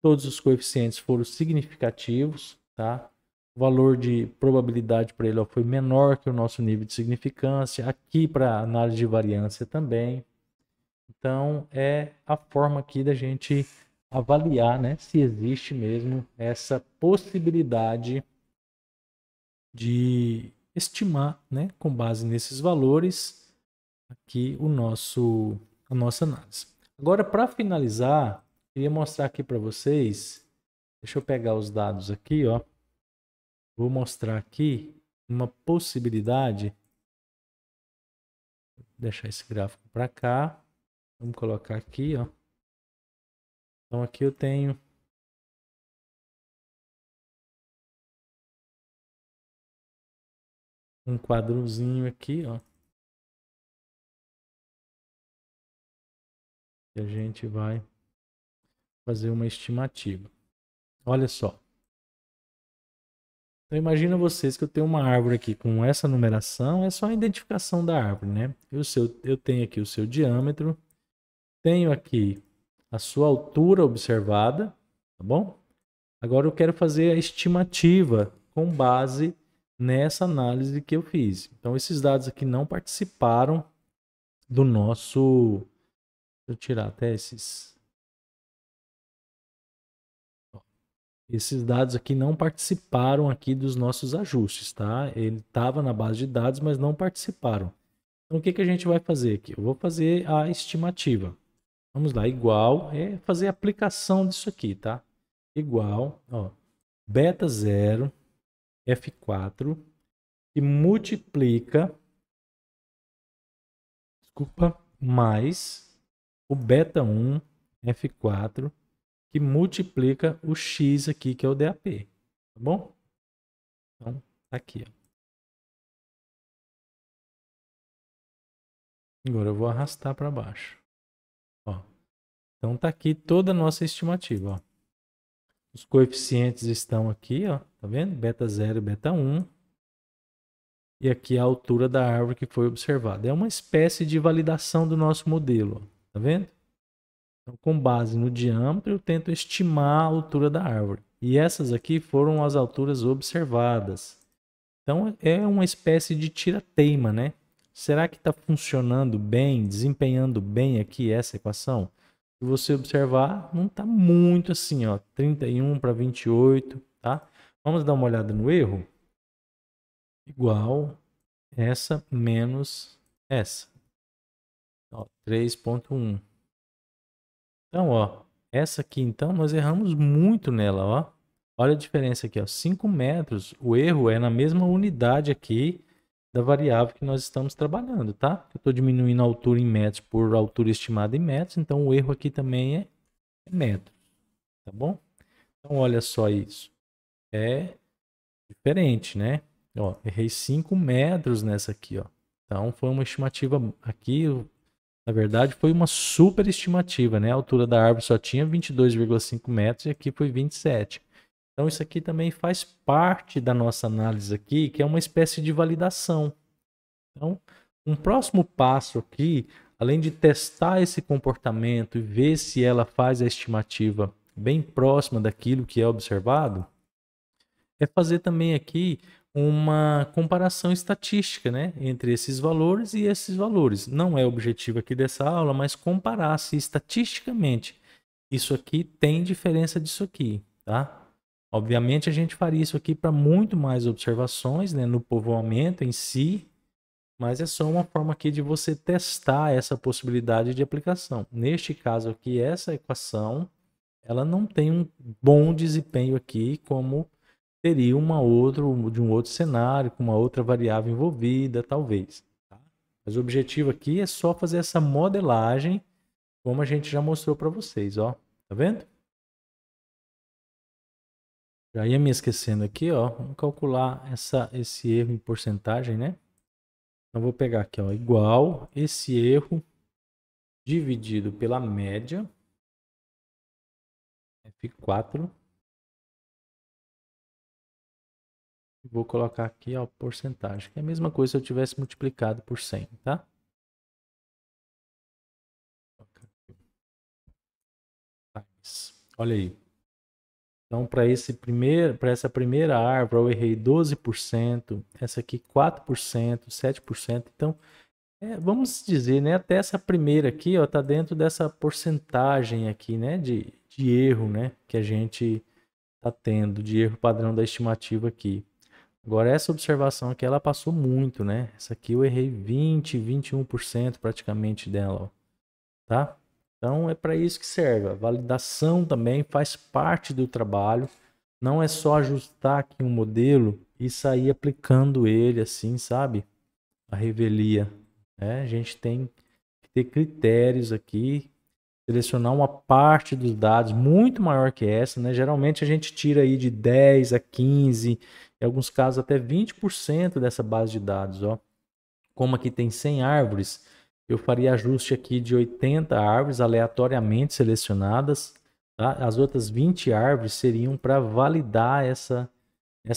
Todos os coeficientes foram significativos, tá? O valor de probabilidade para ele, ó, foi menor que o nosso nível de significância. Aqui para análise de variância também. Então é a forma aqui da gente avaliar, né, se existe mesmo essa possibilidade de estimar, né, com base nesses valores aqui a nossa análise. Agora, para finalizar, queria mostrar aqui para vocês. Deixa eu pegar os dados aqui, ó. Vou mostrar aqui uma possibilidade. Vou deixar esse gráfico para cá. Vamos colocar aqui, ó. Então aqui eu tenho um quadrozinho aqui, ó. E a gente vai fazer uma estimativa. Olha só. Então imagina vocês que eu tenho uma árvore aqui com essa numeração, é só a identificação da árvore, né? Eu tenho aqui o seu diâmetro, tenho aqui a sua altura observada, tá bom? Agora eu quero fazer a estimativa com base nessa análise que eu fiz. Então esses dados aqui não participaram do nosso... Deixa eu tirar até esses... Esses dados aqui não participaram aqui dos nossos ajustes, tá? Ele estava na base de dados, mas não participaram. Então, o que que a gente vai fazer aqui? Eu vou fazer a estimativa. Vamos lá, igual, é fazer a aplicação disso aqui, tá? Igual, ó, beta 0, F4, que multiplica, desculpa, mais o beta 1, F4, que multiplica o x aqui, que é o DAP, tá bom? Então, tá aqui, ó. Agora eu vou arrastar para baixo. Ó. Então tá aqui toda a nossa estimativa, ó. Os coeficientes estão aqui, ó, tá vendo? Beta 0 e beta 1. E aqui a altura da árvore que foi observada. É uma espécie de validação do nosso modelo, ó, tá vendo? Então, com base no diâmetro, eu tento estimar a altura da árvore. E essas aqui foram as alturas observadas. Então, é uma espécie de tira-teima, né? Será que está funcionando bem, desempenhando bem aqui essa equação? Se você observar, não está muito assim, ó, 31 para 28, tá? Vamos dar uma olhada no erro? Igual essa menos essa. 3.1. Então, ó, essa aqui, então, nós erramos muito nela, ó. Olha a diferença aqui, ó, 5 metros. O erro é na mesma unidade aqui da variável que nós estamos trabalhando, tá? Eu estou diminuindo a altura em metros por altura estimada em metros, então o erro aqui também é metros, tá bom? Então, olha só isso. É diferente, né? Ó, errei 5 metros nessa aqui, ó. Então, foi uma estimativa aqui, na verdade, foi uma super estimativa, né? A altura da árvore só tinha 22,5 metros e aqui foi 27. Então, isso aqui também faz parte da nossa análise aqui, que é uma espécie de validação. Então, um próximo passo aqui, além de testar esse comportamento e ver se ela faz a estimativa bem próxima daquilo que é observado, é fazer também aqui uma comparação estatística, né, entre esses valores e esses valores. Não é o objetivo aqui dessa aula, mas comparar se estatisticamente isso aqui tem diferença disso aqui, tá? Obviamente a gente faria isso aqui para muito mais observações, né, no povoamento em si, mas é só uma forma aqui de você testar essa possibilidade de aplicação. Neste caso aqui, essa equação, ela não tem um bom desempenho aqui como teria de um outro cenário, com uma outra variável envolvida, talvez. Tá? Mas o objetivo aqui é só fazer essa modelagem, como a gente já mostrou para vocês, ó. Tá vendo? Já ia me esquecendo aqui, ó. Vamos calcular esse erro em porcentagem, né? Então, vou pegar aqui, ó, igual esse erro dividido pela média, F4. Vou colocar aqui, ó, porcentagem, que é a mesma coisa se eu tivesse multiplicado por 100, tá? Olha aí. Então, para essa primeira árvore, eu errei 12%, essa aqui 4%, 7%. Então, vamos dizer, né, até essa primeira aqui, ó, tá dentro dessa porcentagem aqui, né, de erro, né, que a gente tá tendo, de erro padrão da estimativa aqui. Agora, essa observação aqui, ela passou muito, né? Essa aqui eu errei 20, 21% praticamente dela, ó, tá? Então, é para isso que serve. A validação também faz parte do trabalho. Não é só ajustar aqui um modelo e sair aplicando ele assim, sabe? A revelia. Né? A gente tem que ter critérios aqui, selecionar uma parte dos dados muito maior que essa, né? Geralmente a gente tira aí de 10 a 15, em alguns casos até 20% dessa base de dados, ó. Como aqui tem 100 árvores, eu faria ajuste aqui de 80 árvores aleatoriamente selecionadas, tá? As outras 20 árvores seriam para validar essa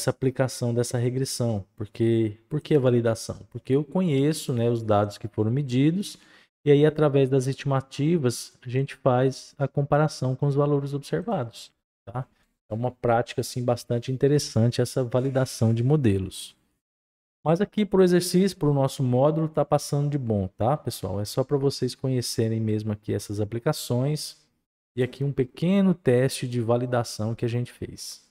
aplicação dessa regressão. Por que a validação? Porque eu conheço, né, os dados que foram medidos e aí, através das estimativas, a gente faz a comparação com os valores observados. Tá? É uma prática assim, bastante interessante essa validação de modelos. Mas aqui para o exercício, para o nosso módulo, está passando de bom, tá, pessoal? É só para vocês conhecerem mesmo aqui essas aplicações e aqui um pequeno teste de validação que a gente fez.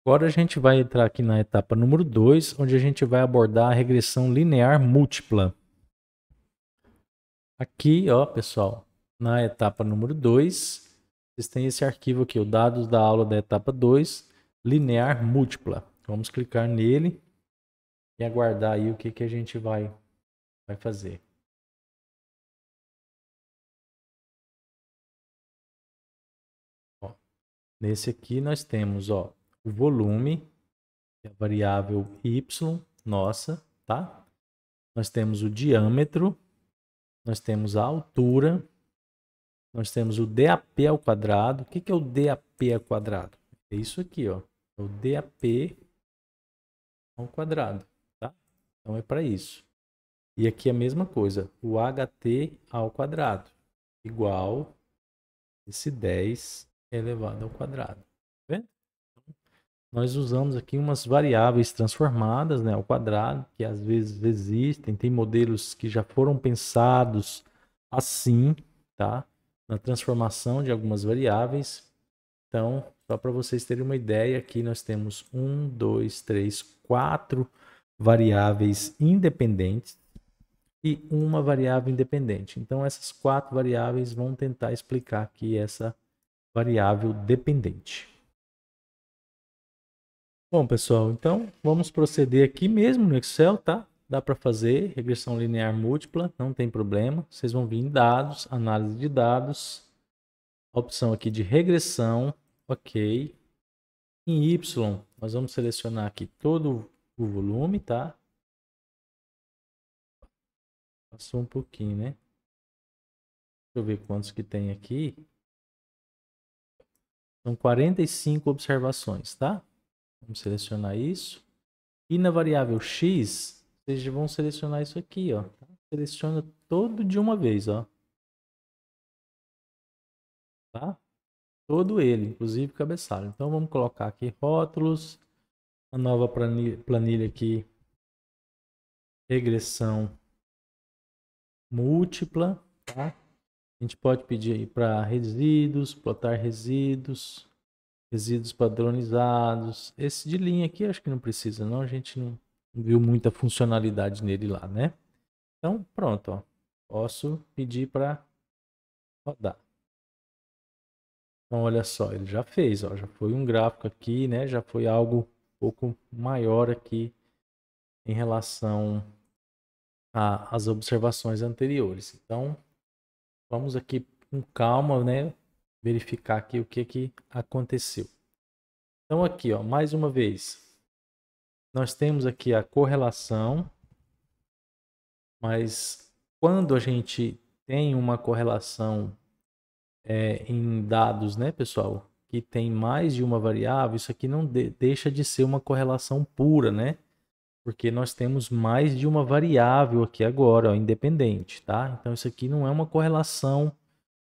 Agora a gente vai entrar aqui na etapa número 2, onde a gente vai abordar a regressão linear múltipla. Aqui, ó, pessoal, na etapa número 2, vocês têm esse arquivo aqui, o dados da aula da etapa 2, linear múltipla. Vamos clicar nele e aguardar aí o que a gente vai fazer. Ó, nesse aqui nós temos, ó, o volume, a variável y, nossa, tá? Nós temos o diâmetro, nós temos a altura, nós temos o DAP ao quadrado. O que é o DAP ao quadrado? É isso aqui, ó. É o DAP ao quadrado, tá? Então é para isso. E aqui a mesma coisa, o HT ao quadrado, igual esse 10 elevado ao quadrado. Tá vendo? Nós usamos aqui umas variáveis transformadas, né, ao quadrado, que às vezes existem, tem modelos que já foram pensados assim, tá? Na transformação de algumas variáveis. Então, só para vocês terem uma ideia, aqui nós temos 1, 2, 3, 4 variáveis independentes e uma variável independente. Então, essas 4 variáveis vão tentar explicar aqui essa variável dependente. Bom, pessoal, então vamos proceder aqui mesmo no Excel, tá? Dá para fazer regressão linear múltipla, não tem problema. Vocês vão vir em dados, análise de dados, opção aqui de regressão, ok. Em Y, nós vamos selecionar aqui todo o volume, tá? Passou um pouquinho, né? Deixa eu ver quantos que tem aqui. São 45 observações, tá? Vamos selecionar isso. E na variável X, vocês vão selecionar isso aqui, ó. Seleciona todo de uma vez, ó. Tá? Todo ele, inclusive cabeçalho. Então vamos colocar aqui rótulos, a nova planilha aqui, regressão múltipla, tá? A gente pode pedir aí para resíduos, plotar resíduos, resíduos padronizados. Esse de linha aqui acho que não precisa não, a gente não viu muita funcionalidade nele lá, né? Então pronto, ó. Posso pedir para rodar. Então olha só, ele já fez, ó, já foi um gráfico aqui, né? Já foi algo um pouco maior aqui em relação às observações anteriores. Então vamos aqui com calma, né? Verificar aqui o que aconteceu. Então aqui, ó, mais uma vez, nós temos aqui a correlação, mas quando a gente tem uma correlação em dados, né, pessoal, que tem mais de uma variável, isso aqui não deixa de ser uma correlação pura, né? Porque nós temos mais de uma variável aqui agora, ó, independente, tá? Então isso aqui não é uma correlação,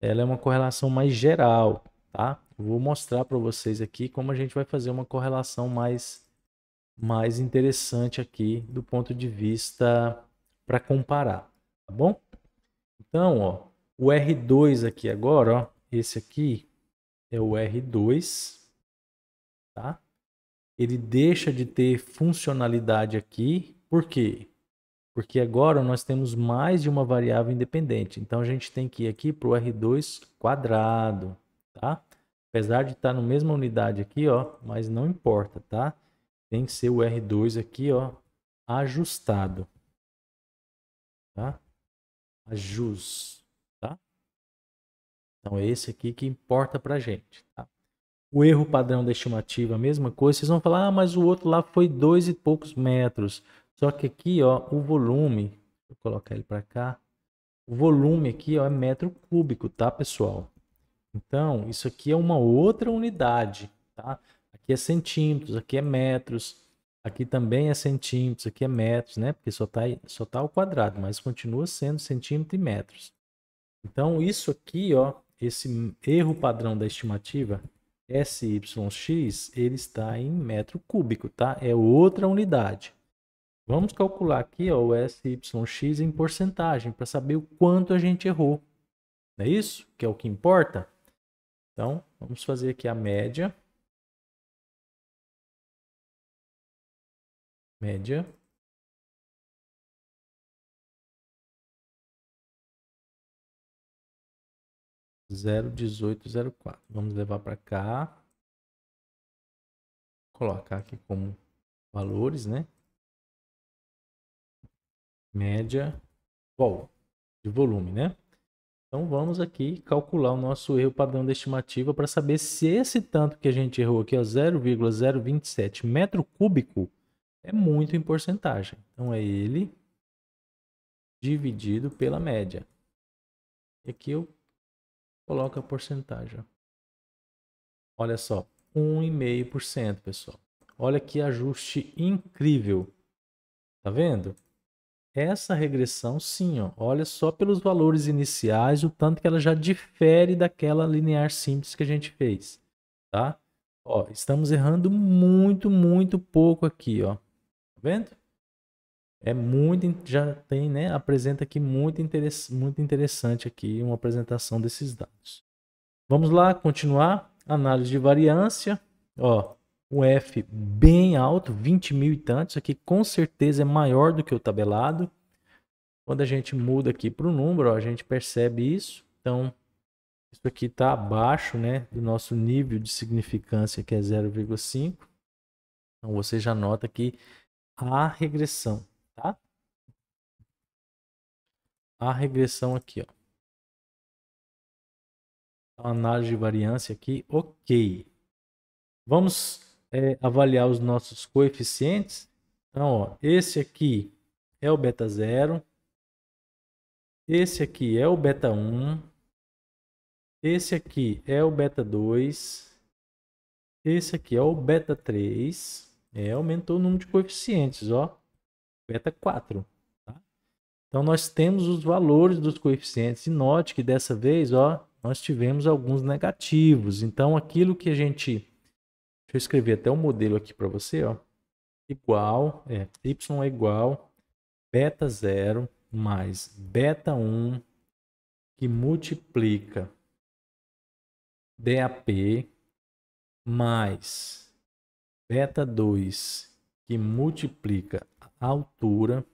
ela é uma correlação mais geral, tá? Eu vou mostrar para vocês aqui como a gente vai fazer uma correlação mais interessante aqui do ponto de vista para comparar, tá bom? Então, ó, o R2 aqui agora, ó, esse aqui é o R2, tá? Ele deixa de ter funcionalidade aqui, por quê? Porque agora nós temos mais de uma variável independente. Então a gente tem que ir aqui para o R2 quadrado, tá? Apesar de estar na mesma unidade aqui, ó, mas não importa, tá? Tem que ser o R2 aqui, ó, ajustado, tá? jus, tá? Então é esse aqui que importa pra gente, tá? O erro padrão da estimativa, a mesma coisa. Vocês vão falar, ah, mas o outro lá foi 2 e poucos metros. Só que aqui, ó, o volume, vou colocar ele para cá. O volume aqui, ó, é metro cúbico, tá, pessoal? Então, isso aqui é uma outra unidade, tá? Aqui é centímetros, aqui é metros, aqui também é centímetros, aqui é metros, né? Porque só tá ao quadrado, mas continua sendo centímetro e metros. Então, isso aqui, ó, esse erro padrão da estimativa, SYX, ele está em metro cúbico, tá? É outra unidade. Vamos calcular aqui, ó, o SYX em porcentagem, para saber o quanto a gente errou. Não é isso? Que é o que importa? Então, vamos fazer aqui a média. Média. Zero dezoito zero quatro. Vamos levar para cá. Colocar aqui como valores, né? Média de volume, né? Então vamos aqui calcular o nosso erro padrão da estimativa para saber se esse tanto que a gente errou aqui, 0,027 metro cúbico, é muito em porcentagem. Então é ele dividido pela média. E aqui eu coloco a porcentagem. Olha só, 1,5%, pessoal. Olha que ajuste incrível. Tá vendo? Essa regressão, sim, ó, olha só pelos valores iniciais, o tanto que ela já difere daquela linear simples que a gente fez, tá? Ó, estamos errando muito, muito pouco aqui, ó. Tá vendo? É muito, já tem, né? Apresenta aqui muito interessante aqui uma apresentação desses dados. Vamos lá, continuar. Análise de variância. Ó, o F bem alto, 20 mil e tantos. Aqui com certeza é maior do que o tabelado. Quando a gente muda aqui para o número, ó, a gente percebe isso. Então, isso aqui está abaixo, né, do nosso nível de significância, que é 0,5. Então, você já nota aqui a regressão, tá? A regressão aqui, ó. Análise de variância aqui, ok. Vamos avaliar os nossos coeficientes. Então, ó, esse aqui é o beta 0. Esse aqui é o beta 1. Esse aqui é o beta 2. Esse aqui é o beta 3. Aumentou o número de coeficientes, ó. Beta 4. Tá? Então, nós temos os valores dos coeficientes. E note que dessa vez, ó, nós tivemos alguns negativos. Então, aquilo que a gente... Deixa eu escrever até o modelo aqui para você, ó. Igual, y é igual beta 0 mais beta 1 que multiplica DAP mais beta 2 que multiplica a altura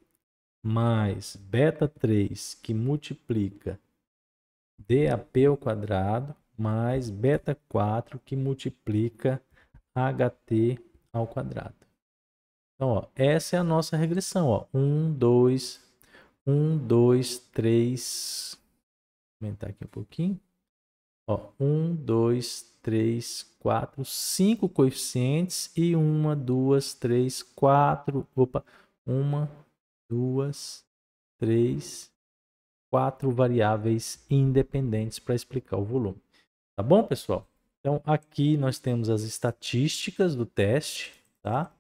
mais beta 3 que multiplica DAP ao quadrado mais beta 4 que multiplica HT ao quadrado. Então, ó, essa é a nossa regressão, ó. 1, 2, 3. Vou aumentar aqui um pouquinho. Ó, 1, 2, 3, 4, 5 coeficientes e 1, 2, 3, 4. Opa, 1, 2, 3, 4 variáveis independentes para explicar o volume. Tá bom, pessoal? Então, aqui nós temos as estatísticas do teste, tá?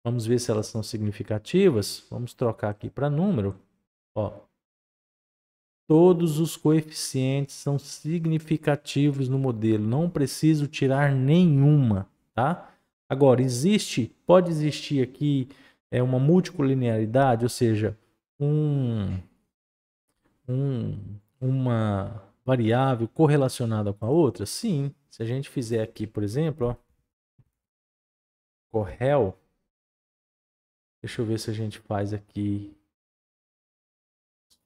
Vamos ver se elas são significativas. Vamos trocar aqui para número. Ó, todos os coeficientes são significativos no modelo. Não preciso tirar nenhuma, tá? Agora, pode existir aqui uma multicolinearidade, ou seja, uma variável correlacionada com a outra? Sim. Se a gente fizer aqui, por exemplo, ó, correl, deixa eu ver se a gente faz aqui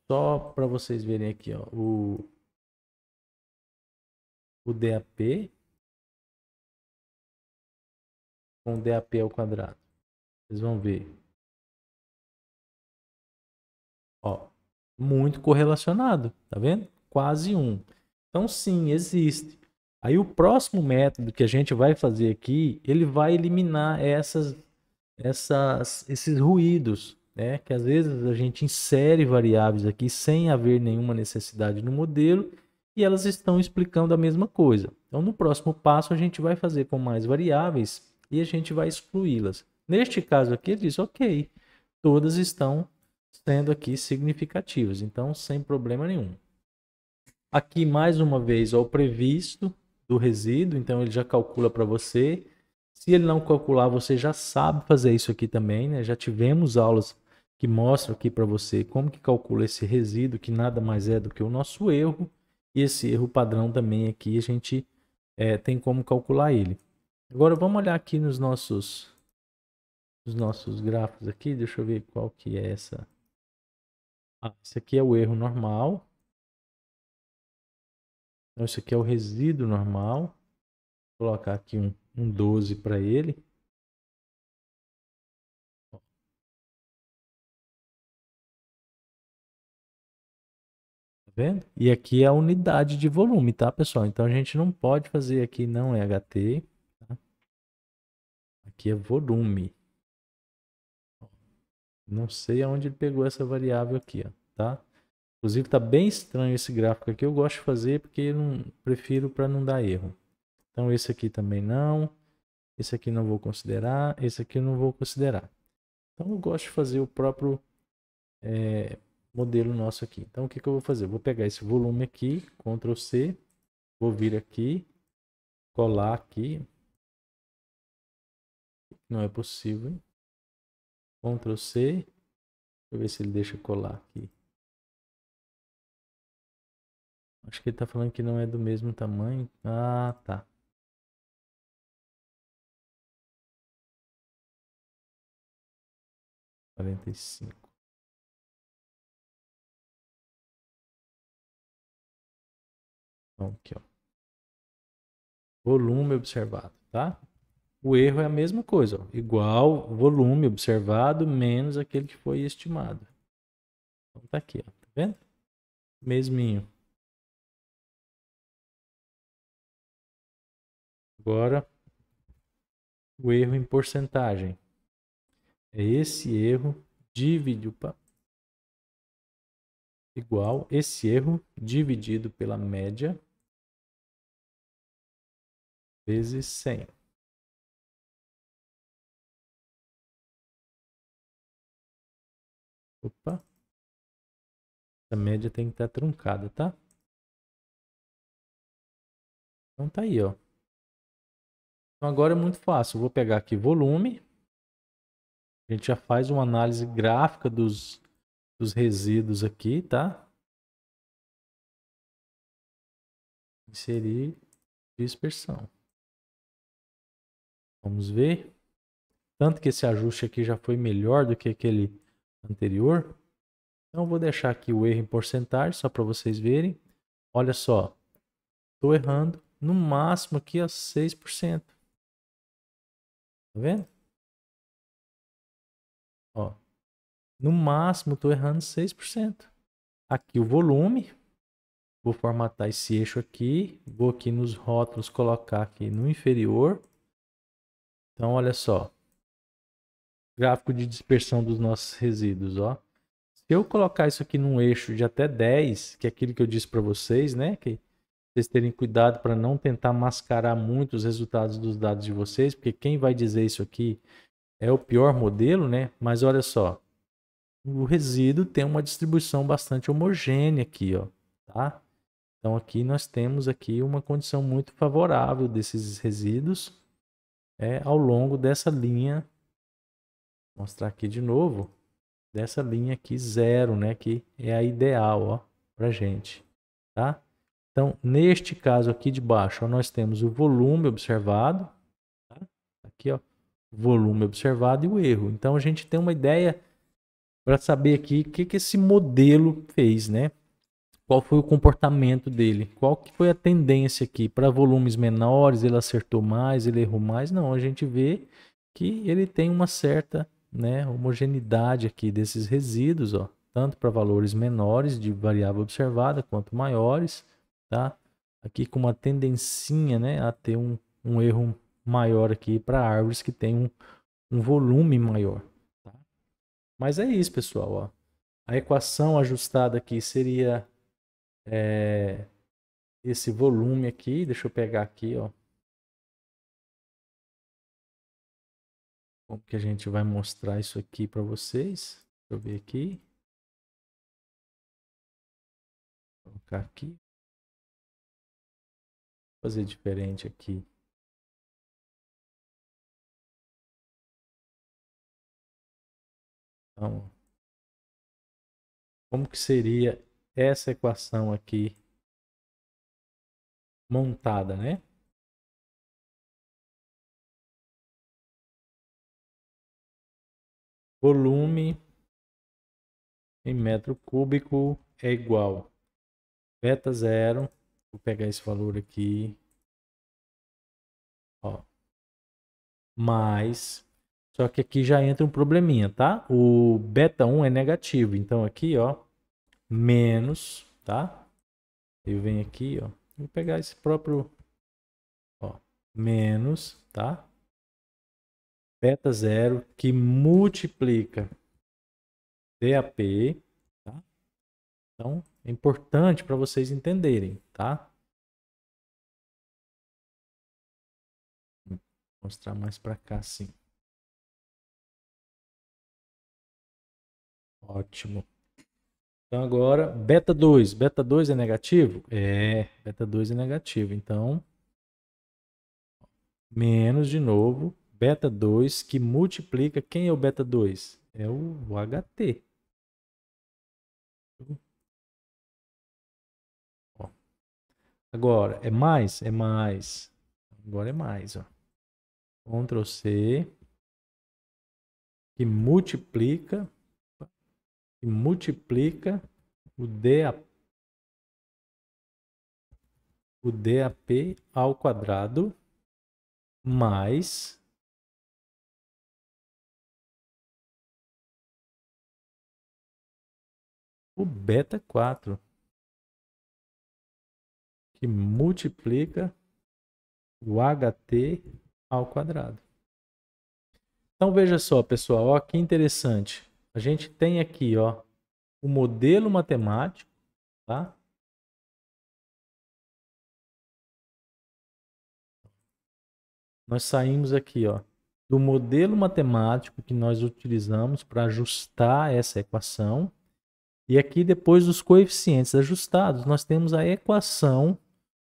só para vocês verem aqui, ó, o DAP com DAP ao quadrado. Vocês vão ver. Ó, muito correlacionado, tá vendo? Quase 1. Então, sim, existe. Aí o próximo método que a gente vai fazer aqui, ele vai eliminar esses ruídos, né? Que às vezes a gente insere variáveis aqui sem haver nenhuma necessidade no modelo e elas estão explicando a mesma coisa. Então, no próximo passo, a gente vai fazer com mais variáveis e a gente vai excluí-las. Neste caso aqui, ele diz, ok, todas estão sendo aqui significativas, então sem problema nenhum. Aqui, mais uma vez, ó, o previsto do resíduo, então ele já calcula para você. Se ele não calcular, você já sabe fazer isso aqui também, né? Já tivemos aulas que mostram aqui para você como que calcula esse resíduo, que nada mais é do que o nosso erro. E esse erro padrão também aqui a gente tem como calcular ele. Agora vamos olhar aqui nos nossos gráficos aqui. Deixa eu ver qual que é essa. Esse aqui é o erro normal. Então, esse aqui é o resíduo normal. Vou colocar aqui um 12 para ele. Tá vendo? E aqui é a unidade de volume, tá, pessoal? Então a gente não pode fazer aqui, não é HT. Tá? Aqui é volume. Não sei aonde ele pegou essa variável aqui, ó, tá? Inclusive tá bem estranho esse gráfico aqui. Eu gosto de fazer porque eu não prefiro para não dar erro. Então esse aqui também não. Esse aqui não vou considerar. Esse aqui eu não vou considerar. Então eu gosto de fazer o próprio modelo nosso aqui. Então o que eu vou fazer? Eu vou pegar esse volume aqui, Ctrl C, vou vir aqui, colar aqui. Não é possível, hein? Ctrl C, deixa eu ver se ele deixa colar aqui. Acho que ele está falando que não é do mesmo tamanho. Ah, tá. Quarenta e cinco. Então, aqui, ó. Volume observado, tá? O erro é a mesma coisa, ó. Igual volume observado menos aquele que foi estimado. Então tá aqui, ó. Tá vendo? Mesminho. Agora, o erro em porcentagem. É esse erro igual esse erro dividido pela média vezes 100. Opa. A média tem que estar truncada, tá? Então tá aí, ó. Então agora é muito fácil. Eu vou pegar aqui volume. A gente já faz uma análise gráfica dos resíduos aqui, tá? Inserir dispersão. Vamos ver. Tanto que esse ajuste aqui já foi melhor do que aquele anterior. Então eu vou deixar aqui o erro em porcentagem, só para vocês verem. Olha só. Estou errando no máximo aqui a 6%. Tá vendo? Ó. No máximo estou errando 6%. Aqui o volume. Vou formatar esse eixo aqui. Vou aqui nos rótulos colocar aqui no inferior. Então, olha só. Gráfico de dispersão dos nossos resíduos, ó. Se eu colocar isso aqui num eixo de até 10, que é aquilo que eu disse para vocês, né? Que vocês terem cuidado para não tentar mascarar muito os resultados dos dados de vocês, porque quem vai dizer isso aqui é o pior modelo, né? Mas olha só. O resíduo tem uma distribuição bastante homogênea aqui, ó, tá? Então aqui nós temos aqui uma condição muito favorável desses resíduos ao longo dessa linha. Vou mostrar aqui de novo, dessa linha aqui 0, né, que é a ideal, ó, pra gente, tá? Então, neste caso aqui de baixo, ó, nós temos o volume observado, tá? Aqui, ó, volume observado e o erro. Então a gente tem uma ideia para saber aqui o que esse modelo fez, né? Qual foi o comportamento dele? Qual que foi a tendência aqui? Para volumes menores, ele acertou mais, ele errou mais? Não, a gente vê que ele tem uma certa, né, homogeneidade aqui desses resíduos, ó, tanto para valores menores de variável observada quanto maiores, tá? Aqui com uma tendencinha, né, a ter um erro maior aqui para árvores que tem um volume maior. Tá? Mas é isso, pessoal. Ó. A equação ajustada aqui seria esse volume aqui. Deixa eu pegar aqui, ó. Como que a gente vai mostrar isso aqui para vocês? Deixa eu ver aqui. Vou colocar aqui. Vou fazer diferente aqui. Então, como que seria essa equação aqui montada, né? Volume em metro cúbico é igual beta zero. Vou pegar esse valor aqui. Ó, mais. Só que aqui já entra um probleminha, tá? O beta 1 é negativo. Então aqui, ó, menos, tá? Eu venho aqui, ó. Vou pegar esse próprio, ó, menos, tá? Beta zero que multiplica DAP, tá? Então, é importante para vocês entenderem, tá? Vou mostrar mais para cá, sim. Ótimo. Então agora, beta 2. Beta 2 é negativo? É, beta 2 é negativo. Então, menos de novo, beta 2 que multiplica. Quem é o beta 2? É o HT. Ó. Agora, é mais? É mais. Agora é mais. Ó. Ctrl C. Que multiplica o DAP ao quadrado mais o beta 4 que multiplica o HT ao quadrado. Então veja só, pessoal, ó, que interessante. A gente tem aqui, ó, o modelo matemático, tá? Nós saímos aqui, ó, do modelo matemático que nós utilizamos para ajustar essa equação. E aqui depois dos coeficientes ajustados, nós temos a equação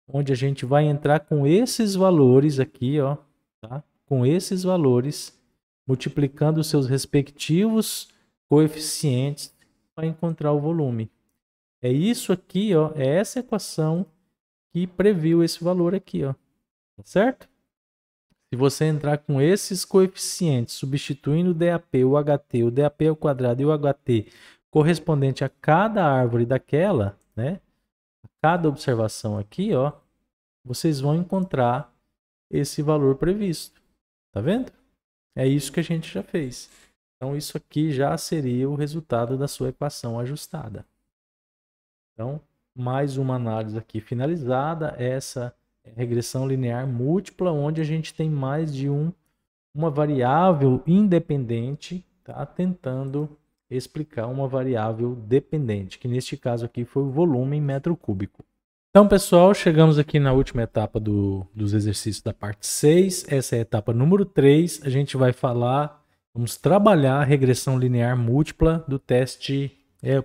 onde a gente vai entrar com esses valores aqui, ó, tá? Com esses valores, multiplicando os seus respectivos coeficientes para encontrar o volume. É isso aqui, ó, é essa equação que previu esse valor aqui, ó. Tá certo? Se você entrar com esses coeficientes, substituindo o DAP, o HT, o DAP ao quadrado e o HT correspondente a cada árvore daquela, né? Cada observação aqui, ó, vocês vão encontrar esse valor previsto. Tá vendo? É isso que a gente já fez. Então, isso aqui já seria o resultado da sua equação ajustada. Então, mais uma análise aqui finalizada. Essa é regressão linear múltipla, onde a gente tem mais de uma variável independente, tá? Tentando explicar uma variável dependente, que neste caso aqui foi o volume em metro cúbico. Então, pessoal, chegamos aqui na última etapa dos exercícios da parte 6. Essa é a etapa número 3. A gente vai vamos trabalhar a regressão linear múltipla do teste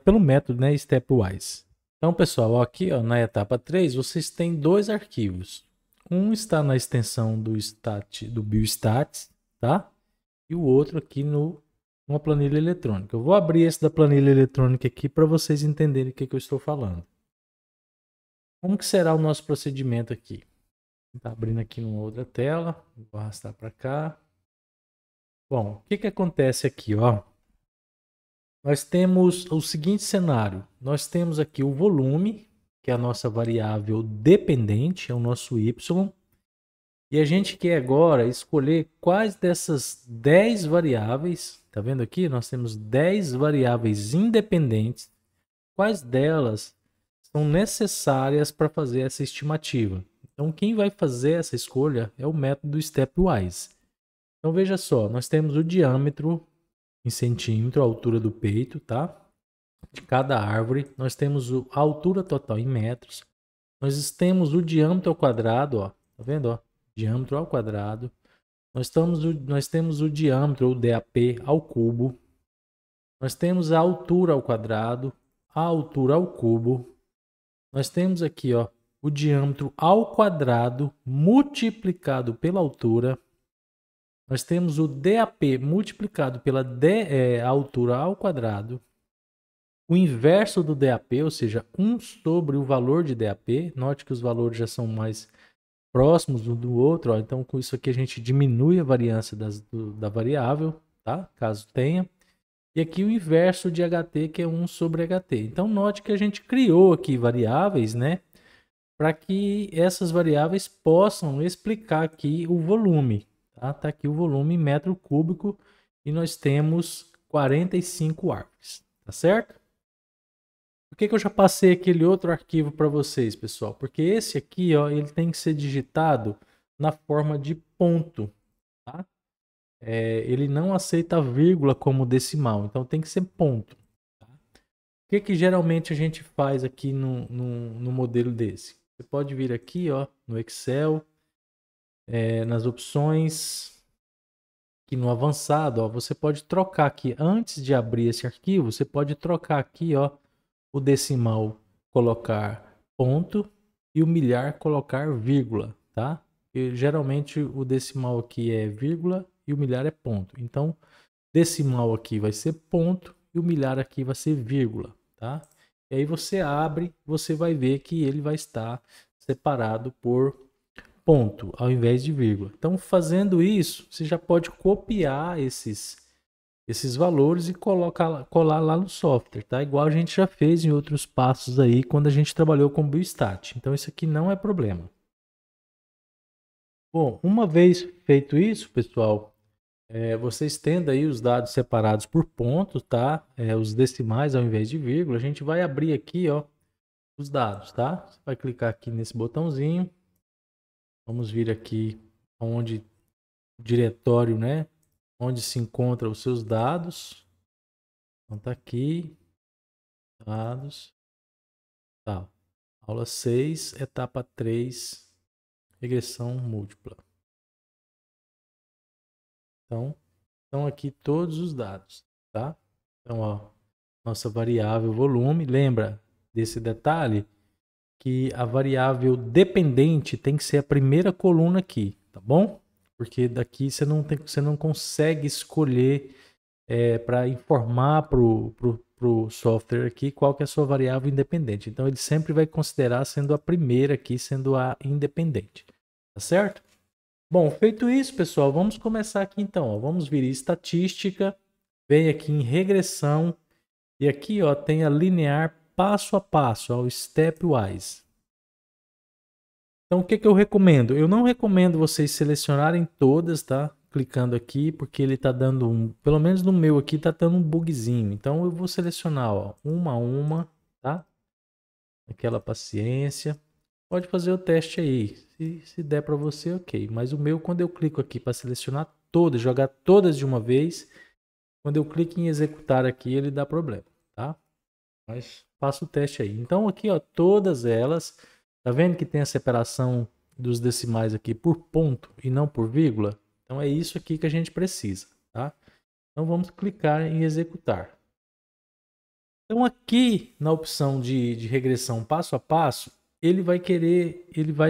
pelo método, né, stepwise. Então, pessoal, aqui ó, na etapa 3, vocês têm dois arquivos. Um está na extensão do Biostats, tá? E o outro aqui numa planilha eletrônica. Eu vou abrir esse da planilha eletrônica aqui para vocês entenderem o que eu estou falando. Como que será o nosso procedimento aqui? Está abrindo aqui numa outra tela. Vou arrastar para cá. Bom, o que acontece aqui, ó? Nós temos o seguinte cenário. Nós temos aqui o volume, que é a nossa variável dependente, é o nosso y. E a gente quer agora escolher quais dessas 10 variáveis, tá vendo aqui? Nós temos 10 variáveis independentes, quais delas são necessárias para fazer essa estimativa. Então, quem vai fazer essa escolha é o método Stepwise. Então, veja só, nós temos o diâmetro em centímetro, a altura do peito, tá? De cada árvore. Nós temos a altura total em metros. Nós temos o diâmetro ao quadrado, ó. Tá vendo, ó? Diâmetro ao quadrado. Nós temos o diâmetro, ou DAP, ao cubo. Nós temos a altura ao quadrado, a altura ao cubo. Nós temos aqui, ó, o diâmetro ao quadrado multiplicado pela altura. Nós temos o DAP multiplicado pela altura ao quadrado. O inverso do DAP, ou seja, 1 sobre o valor de DAP. Note que os valores já são mais próximos um do outro. Ó. Então, com isso aqui, a gente diminui a variância da variável, tá? Caso tenha. E aqui o inverso de HT, que é 1 sobre HT. Então, note que a gente criou aqui variáveis, né? Para que essas variáveis possam explicar aqui o volume. Tá? Tá aqui o volume em metro cúbico e nós temos 45 árvores. Tá certo? Por que eu já passei aquele outro arquivo para vocês, pessoal? Porque esse aqui, ó, ele tem que ser digitado na forma de ponto. Tá? Ele não aceita vírgula como decimal, então tem que ser ponto. Tá? O que geralmente a gente faz aqui no modelo desse? Você pode vir aqui, ó, no Excel, nas opções, aqui no avançado, ó, você pode trocar aqui, antes de abrir esse arquivo, você pode trocar aqui, ó, o decimal colocar ponto e o milhar colocar vírgula, tá? E, geralmente o decimal aqui é vírgula e o milhar é ponto. Então, decimal aqui vai ser ponto e o milhar aqui vai ser vírgula, tá? E aí você abre, você vai ver que ele vai estar separado por ponto ao invés de vírgula. Então, fazendo isso, você já pode copiar esses valores e colar lá no software, tá? Igual a gente já fez em outros passos aí quando a gente trabalhou com Biostat. Então, isso aqui não é problema. Bom, uma vez feito isso, pessoal, vocês tendo aí os dados separados por ponto, tá? Os decimais ao invés de vírgula, a gente vai abrir aqui, ó, os dados, tá? Você vai clicar aqui nesse botãozinho. Vamos vir aqui onde o diretório, né? Onde se encontram os seus dados. Então tá aqui, dados, tá. Aula 6, etapa 3, regressão múltipla. Então, estão aqui todos os dados, tá? Então, ó, nossa variável volume, lembra desse detalhe que a variável dependente tem que ser a primeira coluna aqui, tá bom? Porque daqui você não consegue escolher para informar para o software aqui qual que é a sua variável independente. Então ele sempre vai considerar sendo a primeira aqui, sendo a independente. Tá certo? Bom, feito isso, pessoal, vamos começar aqui então. Ó. Vamos vir em estatística, vem aqui em regressão e aqui ó, tem a linear passo a passo, ó, o stepwise. Então o que eu recomendo? Eu não recomendo vocês selecionarem todas, tá? Clicando aqui, porque ele tá dando pelo menos no meu aqui tá dando um bugzinho. Então eu vou selecionar, ó, uma a uma, tá? Aquela paciência. Pode fazer o teste aí. Se der para você, ok. Mas o meu, quando eu clico aqui para selecionar todas, jogar todas de uma vez, quando eu clico em executar aqui, ele dá problema, tá? Mas faça o teste aí. Então aqui, ó, todas elas, tá vendo que tem a separação dos decimais aqui por ponto e não por vírgula? Então é isso aqui que a gente precisa, tá? Então vamos clicar em executar. Então aqui na opção de regressão passo a passo, ele vai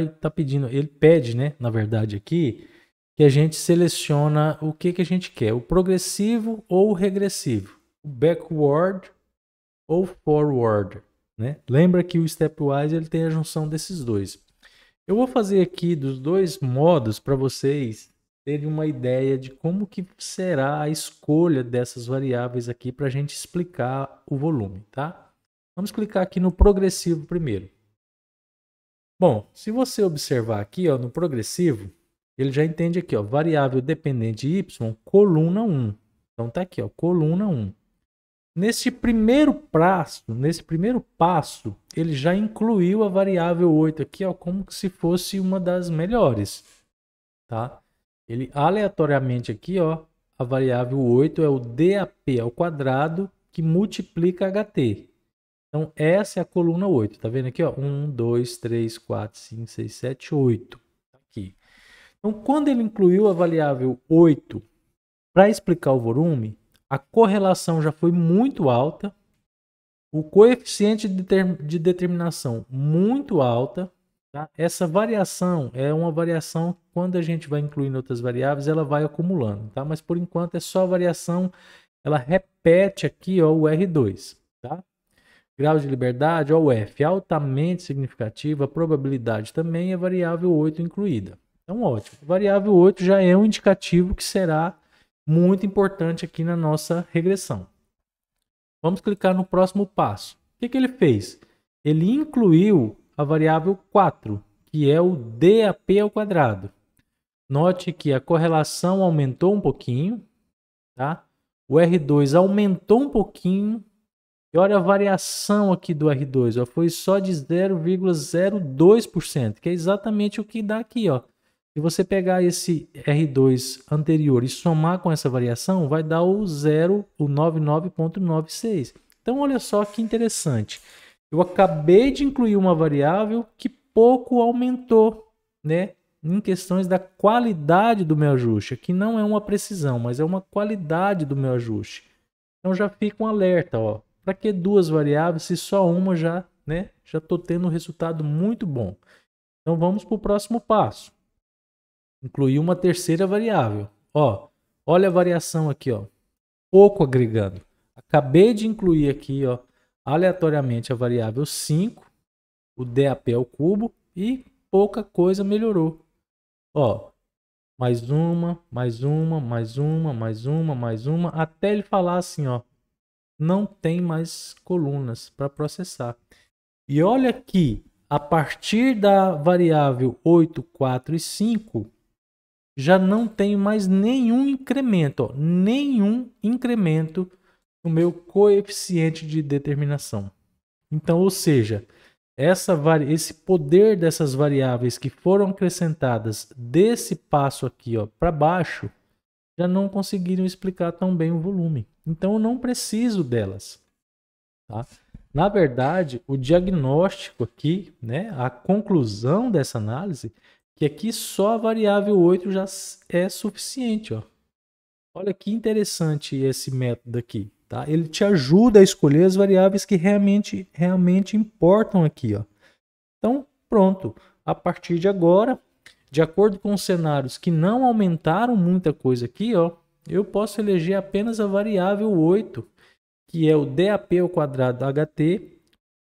estar pedindo, ele pede, né, na verdade aqui, que a gente seleciona o que a gente quer, o progressivo ou o regressivo, o backward ou forward, né? Lembra que o stepwise ele tem a junção desses dois. Eu vou fazer aqui dos dois modos para vocês terem uma ideia de como que será a escolha dessas variáveis aqui para a gente explicar o volume, tá? Vamos clicar aqui no progressivo primeiro. Bom, se você observar aqui, ó, no progressivo, ele já entende aqui, ó, variável dependente y, coluna 1. Então tá aqui, ó, coluna 1. Nesse primeiro passo, ele já incluiu a variável 8 aqui, ó, como se fosse uma das melhores, tá? Ele aleatoriamente aqui, ó, a variável 8 é o DAP ao quadrado que multiplica HT. Então essa é a coluna 8, tá vendo aqui, ó? 1, 2, 3, 4, 5, 6, 7, 8. Aqui. Então quando ele incluiu a variável 8 para explicar o volume, a correlação já foi muito alta, o coeficiente de determinação muito alta. Tá? Essa variação é uma variação, quando a gente vai incluindo outras variáveis, ela vai acumulando. Tá? Mas por enquanto é só a variação, ela repete aqui ó, o R2. Tá? Grau de liberdade, ó, o F, altamente significativo, a probabilidade também é variável 8 incluída. Então ótimo, a variável 8 já é um indicativo que será muito importante aqui na nossa regressão. Vamos clicar no próximo passo. O que ele fez? Ele incluiu a variável 4, que é o DAP ao quadrado. Note que a correlação aumentou um pouquinho, tá? O R2 aumentou um pouquinho. E olha a variação aqui do R2, ó, foi só de 0,02%, que é exatamente o que dá aqui, ó. Se você pegar esse R2 anterior e somar com essa variação, vai dar o 99,96. Então, olha só que interessante. Eu acabei de incluir uma variável que pouco aumentou, né? Em questões da qualidade do meu ajuste. Aqui não é uma precisão, mas é uma qualidade do meu ajuste. Então, já fica um alerta, ó. Para que duas variáveis se só uma já, né? Já estou tendo um resultado muito bom. Então, vamos para o próximo passo. Incluir uma terceira variável. Ó, olha a variação aqui, ó. Pouco agregando. Acabei de incluir aqui, ó, aleatoriamente a variável 5, o DAP ao cubo, e pouca coisa melhorou. Ó, mais uma, mais uma, mais uma, mais uma, mais uma, até ele falar assim, ó, não tem mais colunas para processar. E olha aqui, a partir da variável 8, 4 e 5, já não tenho mais nenhum incremento, ó, nenhum incremento no meu coeficiente de determinação. Então, ou seja, esse poder dessas variáveis que foram acrescentadas desse passo aqui para baixo, já não conseguiram explicar tão bem o volume. Então, eu não preciso delas. Tá? Na verdade, o diagnóstico aqui, né, a conclusão dessa análise, que aqui só a variável 8 já é suficiente. Ó. Olha que interessante esse método aqui. Tá? Ele te ajuda a escolher as variáveis que realmente importam aqui. Ó. Então, pronto. A partir de agora, de acordo com os cenários que não aumentaram muita coisa aqui, ó, eu posso eleger apenas a variável 8, que é o DAP ao quadrado HT,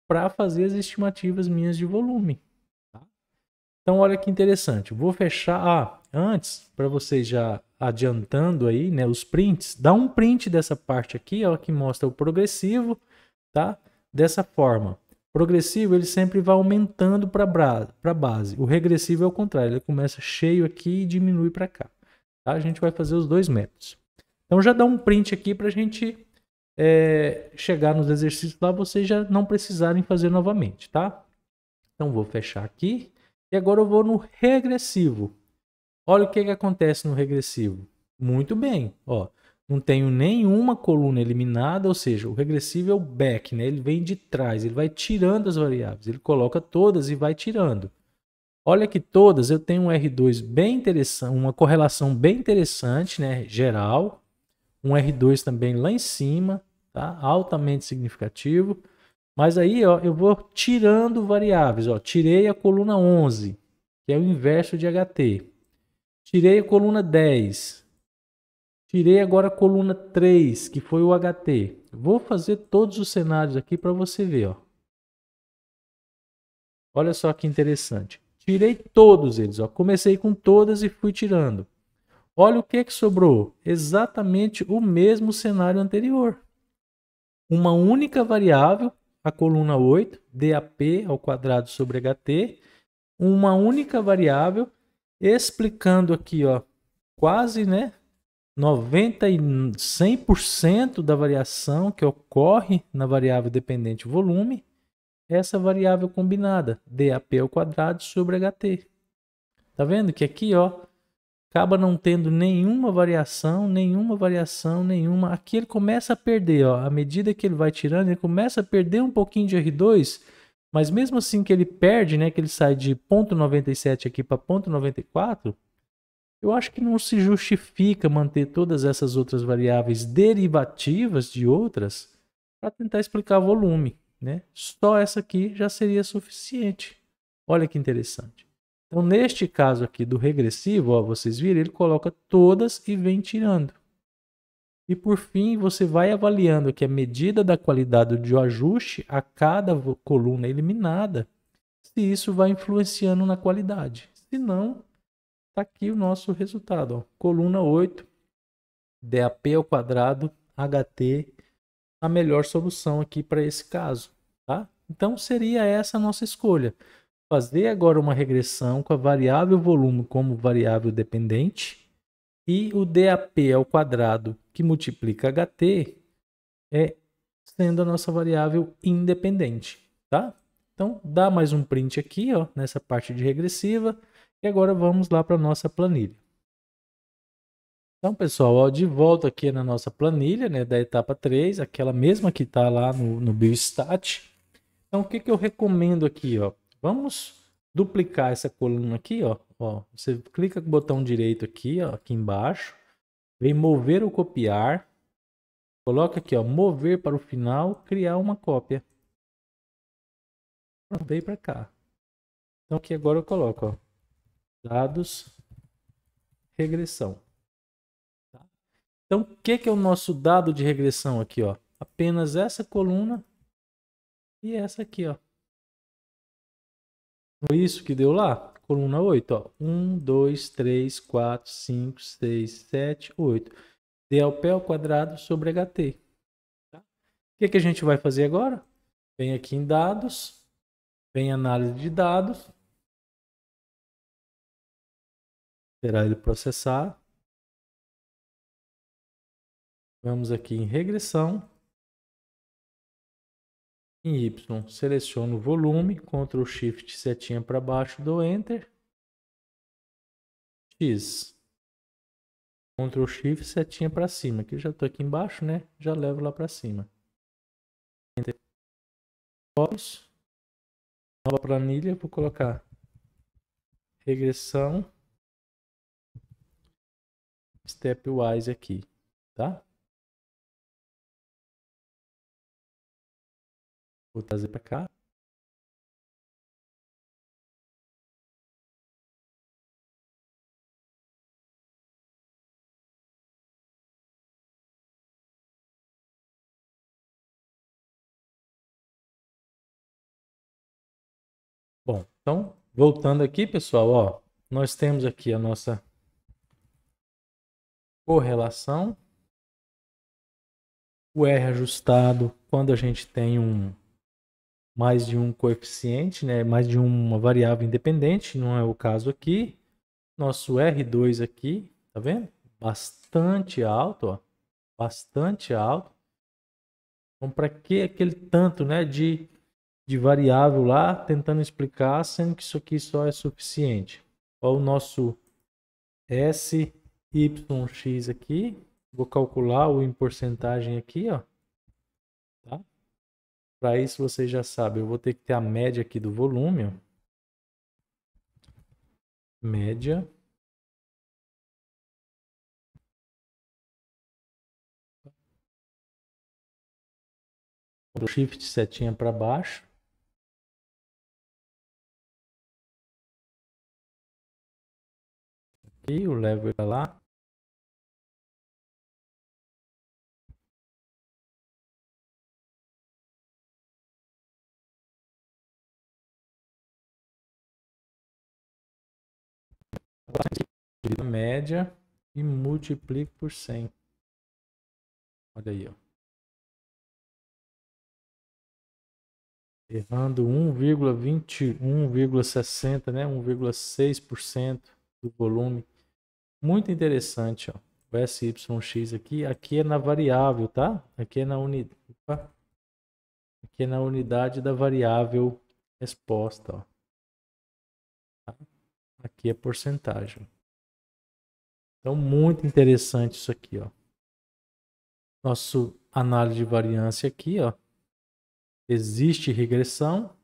para fazer as estimativas minhas de volume. Tá? Então, olha que interessante. Vou fechar. Antes, para vocês já adiantando aí, né, os prints, dá um print dessa parte aqui, ó, que mostra o progressivo, tá? Dessa forma. Progressivo, ele sempre vai aumentando para a base. O regressivo é o contrário, ele começa cheio aqui e diminui para cá. Tá? A gente vai fazer os dois métodos. Então, já dá um print aqui para a gente chegar nos exercícios lá, vocês já não precisarem fazer novamente, tá? Então, vou fechar aqui. E agora eu vou no regressivo. Olha o que acontece no regressivo. Muito bem, ó. Não tenho nenhuma coluna eliminada, ou seja, o regressivo é o back, né? Ele vem de trás, ele vai tirando as variáveis, ele coloca todas e vai tirando. Olha que todas eu tenho um R2 bem interessante, uma correlação bem interessante, né? Geral. Um R2 também lá em cima, tá? Altamente significativo. Mas aí, ó, eu vou tirando variáveis, ó. Tirei a coluna 11, que é o inverso de HT. Tirei a coluna 10. Tirei agora a coluna 3, que foi o HT. Vou fazer todos os cenários aqui para você ver. Ó. Olha só que interessante. Tirei todos eles. Ó. Comecei com todas e fui tirando. Olha o que sobrou. Exatamente o mesmo cenário anterior. Uma única variável, a coluna 8, DAP ao quadrado sobre HT. Uma única variável explicando aqui, ó, quase, né, 90 e 100% da variação que ocorre na variável dependente volume, essa variável combinada, DAP ao quadrado sobre HT. Tá vendo que aqui, ó, acaba não tendo nenhuma variação, nenhuma. Aqui ele começa a perder, ó, à medida que ele vai tirando, ele começa a perder um pouquinho de R2, mas mesmo assim que ele perde, né, que ele sai de 0,97 aqui para 0,94, eu acho que não se justifica manter todas essas outras variáveis derivativas de outras para tentar explicar volume, né? Só essa aqui já seria suficiente. Olha que interessante. Então, neste caso aqui do regressivo, ó, vocês viram, ele coloca todas e vem tirando. E por fim, você vai avaliando que a medida da qualidade de ajuste a cada coluna eliminada, se isso vai influenciando na qualidade. Se não, está aqui o nosso resultado. Ó. Coluna 8, DAP ao quadrado, HT, a melhor solução aqui para esse caso. Tá? Então, seria essa a nossa escolha. Fazer agora uma regressão com a variável volume como variável dependente e o DAP ao quadrado que multiplica HT sendo a nossa variável independente, tá? Então, dá mais um print aqui, ó, nessa parte de regressiva e agora vamos lá para a nossa planilha. Então, pessoal, ó, de volta aqui na nossa planilha, né, da etapa 3, aquela mesma que está lá no Biostat. Então, o que eu recomendo aqui, ó? Vamos duplicar essa coluna aqui, ó. Você clica com o botão direito aqui, ó, aqui embaixo, vem mover ou copiar, coloca aqui, ó, mover para o final, criar uma cópia. Vem para cá. Então aqui agora eu coloco, ó, dados, regressão. Tá? Então o que é o nosso dado de regressão aqui, ó? Apenas essa coluna e essa aqui, ó. Isso que deu lá? Coluna 8, ó. 1, 2, 3, 4, 5, 6, 7, 8. DLP ao quadrado sobre HT. Tá? O que a gente vai fazer agora? Vem aqui em dados, vem análise de dados. Esperar ele processar. Vamos aqui em regressão. Em Y, seleciono o volume, Ctrl Shift setinha para baixo, dou Enter. X. Ctrl Shift setinha para cima, que eu já estou aqui embaixo, né? Já levo lá para cima. Enter. Nova planilha, vou colocar regressão stepwise aqui, tá? Vou trazer para cá. Bom, então, voltando aqui, pessoal, ó, nós temos aqui a nossa correlação. O R ajustado quando a gente tem mais de um coeficiente, né? Mais de uma variável independente, não é o caso aqui. Nosso R2 aqui, tá vendo? Bastante alto, ó. Bastante alto. Então, para que aquele tanto, né, de variável lá, tentando explicar, sendo que isso aqui só é suficiente? Ó, o nosso SYX aqui. Vou calcular o em porcentagem aqui, ó. Tá? Para isso, vocês já sabem, eu vou ter que ter a média aqui do volume, ó. Média. Shift setinha para baixo. Aqui, o level é lá. A média e multiplico por 100. Olha aí, ó. Errando 1,20, 1,60, né? 1,6%. do volume. Muito interessante, ó. O SYX aqui é na variável, tá? Aqui é na unidade da variável resposta, ó. Aqui é porcentagem. Então, muito interessante isso aqui, ó. Nosso análise de variância aqui, ó. Existe regressão.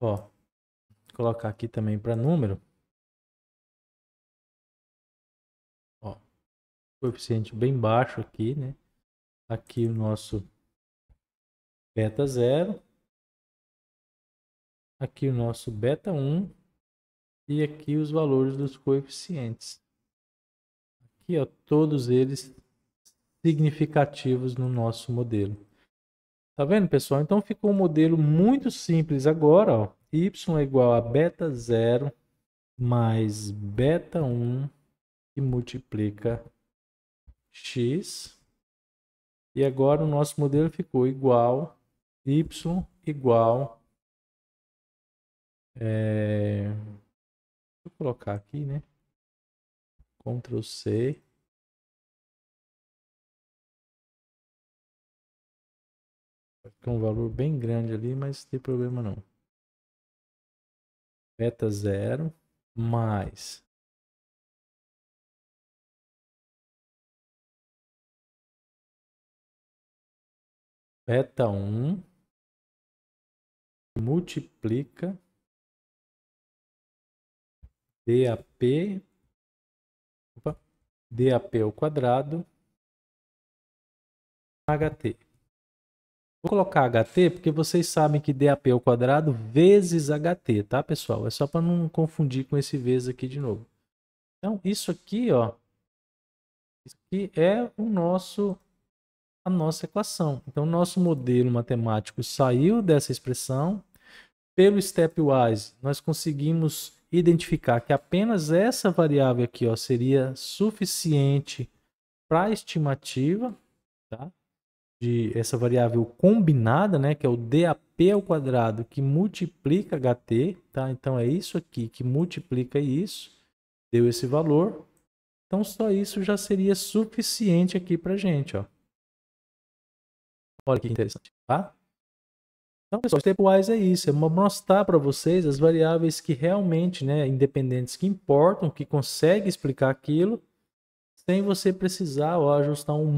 Ó, vou colocar aqui também para número. Ó, coeficiente bem baixo aqui, né? Aqui o nosso beta 0. Aqui o nosso beta 1. E aqui os valores dos coeficientes. Aqui, ó, todos eles significativos no nosso modelo. Tá vendo, pessoal? Então ficou um modelo muito simples agora, ó. Y é igual a beta 0 mais beta 1 que multiplica x. E agora o nosso modelo ficou igual y igual... Deixa eu colocar aqui, né? Ctrl C. Vai ficar um valor bem grande ali, mas não tem problema não. Beta 0 mais beta 1 multiplica DAP ao quadrado HT. Vou colocar HT porque vocês sabem que DAP ao quadrado vezes HT, tá, pessoal? É só para não confundir com esse vezes aqui de novo. Então, isso aqui, ó, isso aqui é a nossa equação. Então, o nosso modelo matemático saiu dessa expressão. Pelo stepwise, nós conseguimos identificar que apenas essa variável aqui, ó, seria suficiente para a estimativa, tá? De essa variável combinada, né, que é o DAP ao quadrado que multiplica HT, tá? Então é isso aqui que multiplica isso, deu esse valor. Então só isso já seria suficiente aqui para gente, ó. Olha que interessante, tá? Então, pessoal, stepwise é isso, é mostrar para vocês as variáveis que realmente, né, independentes, que importam, que conseguem explicar aquilo, sem você precisar ajustar um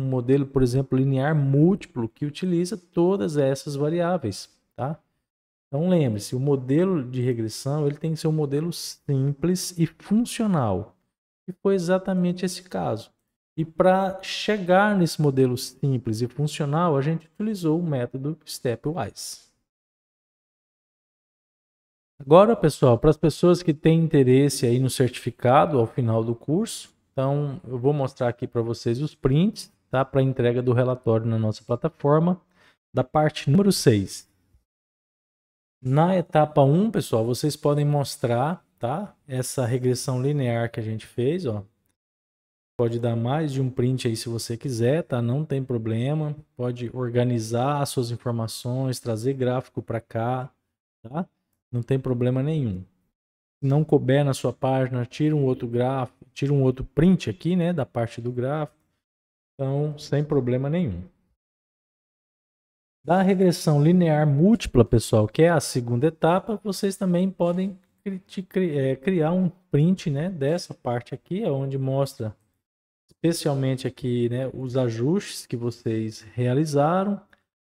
modelo, por exemplo, linear múltiplo, que utiliza todas essas variáveis, tá? Então, lembre-se, o modelo de regressão ele tem que ser um modelo simples e funcional. E foi exatamente esse caso. E para chegar nesse modelo simples e funcional, a gente utilizou o método stepwise. Agora, pessoal, para as pessoas que têm interesse aí no certificado ao final do curso, então eu vou mostrar aqui para vocês os prints, tá? Para entrega do relatório na nossa plataforma, da parte número 6. Na etapa 1, pessoal, vocês podem mostrar, tá? Essa regressão linear que a gente fez, ó. Pode dar mais de um print aí se você quiser, tá? Não tem problema. Pode organizar as suas informações, trazer gráfico para cá, tá? Não tem problema nenhum. Se não couber na sua página, tira um outro gráfico, tira um outro print aqui, né, da parte do gráfico. Então, sem problema nenhum. Da regressão linear múltipla, pessoal, que é a segunda etapa, vocês também podem criar um print, né, dessa parte aqui, onde mostra especialmente aqui, né, os ajustes que vocês realizaram,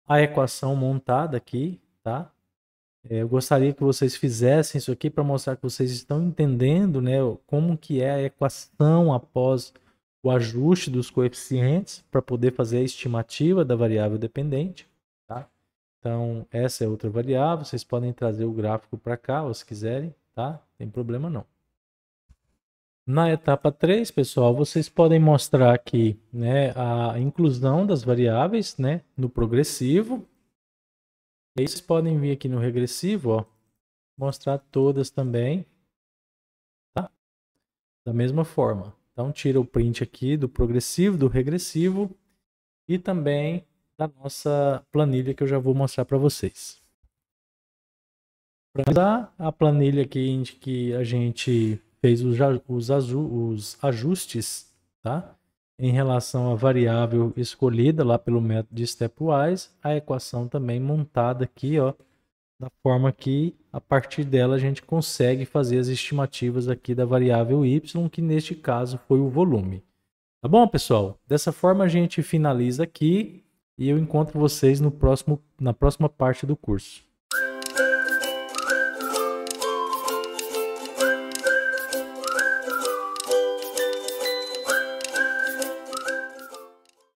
a equação montada aqui, tá? Eu gostaria que vocês fizessem isso aqui para mostrar que vocês estão entendendo, né, como que é a equação após o ajuste dos coeficientes para poder fazer a estimativa da variável dependente, tá? Então, essa é outra variável, vocês podem trazer o gráfico para cá, se quiserem, tá? Não tem problema não. Na etapa 3, pessoal, vocês podem mostrar aqui, né, a inclusão das variáveis, né, no progressivo. E aí vocês podem vir aqui no regressivo, ó, mostrar todas também, tá? Da mesma forma. Então, tira o print aqui do progressivo, do regressivo e também da nossa planilha que eu já vou mostrar para vocês. Para usar a planilha aqui que a gente fez os ajustes, tá? Em relação à variável escolhida lá pelo método de stepwise, a equação também montada aqui, ó, da forma que a partir dela a gente consegue fazer as estimativas aqui da variável y, que neste caso foi o volume. Tá bom, pessoal? Dessa forma a gente finaliza aqui e eu encontro vocês na próxima parte do curso.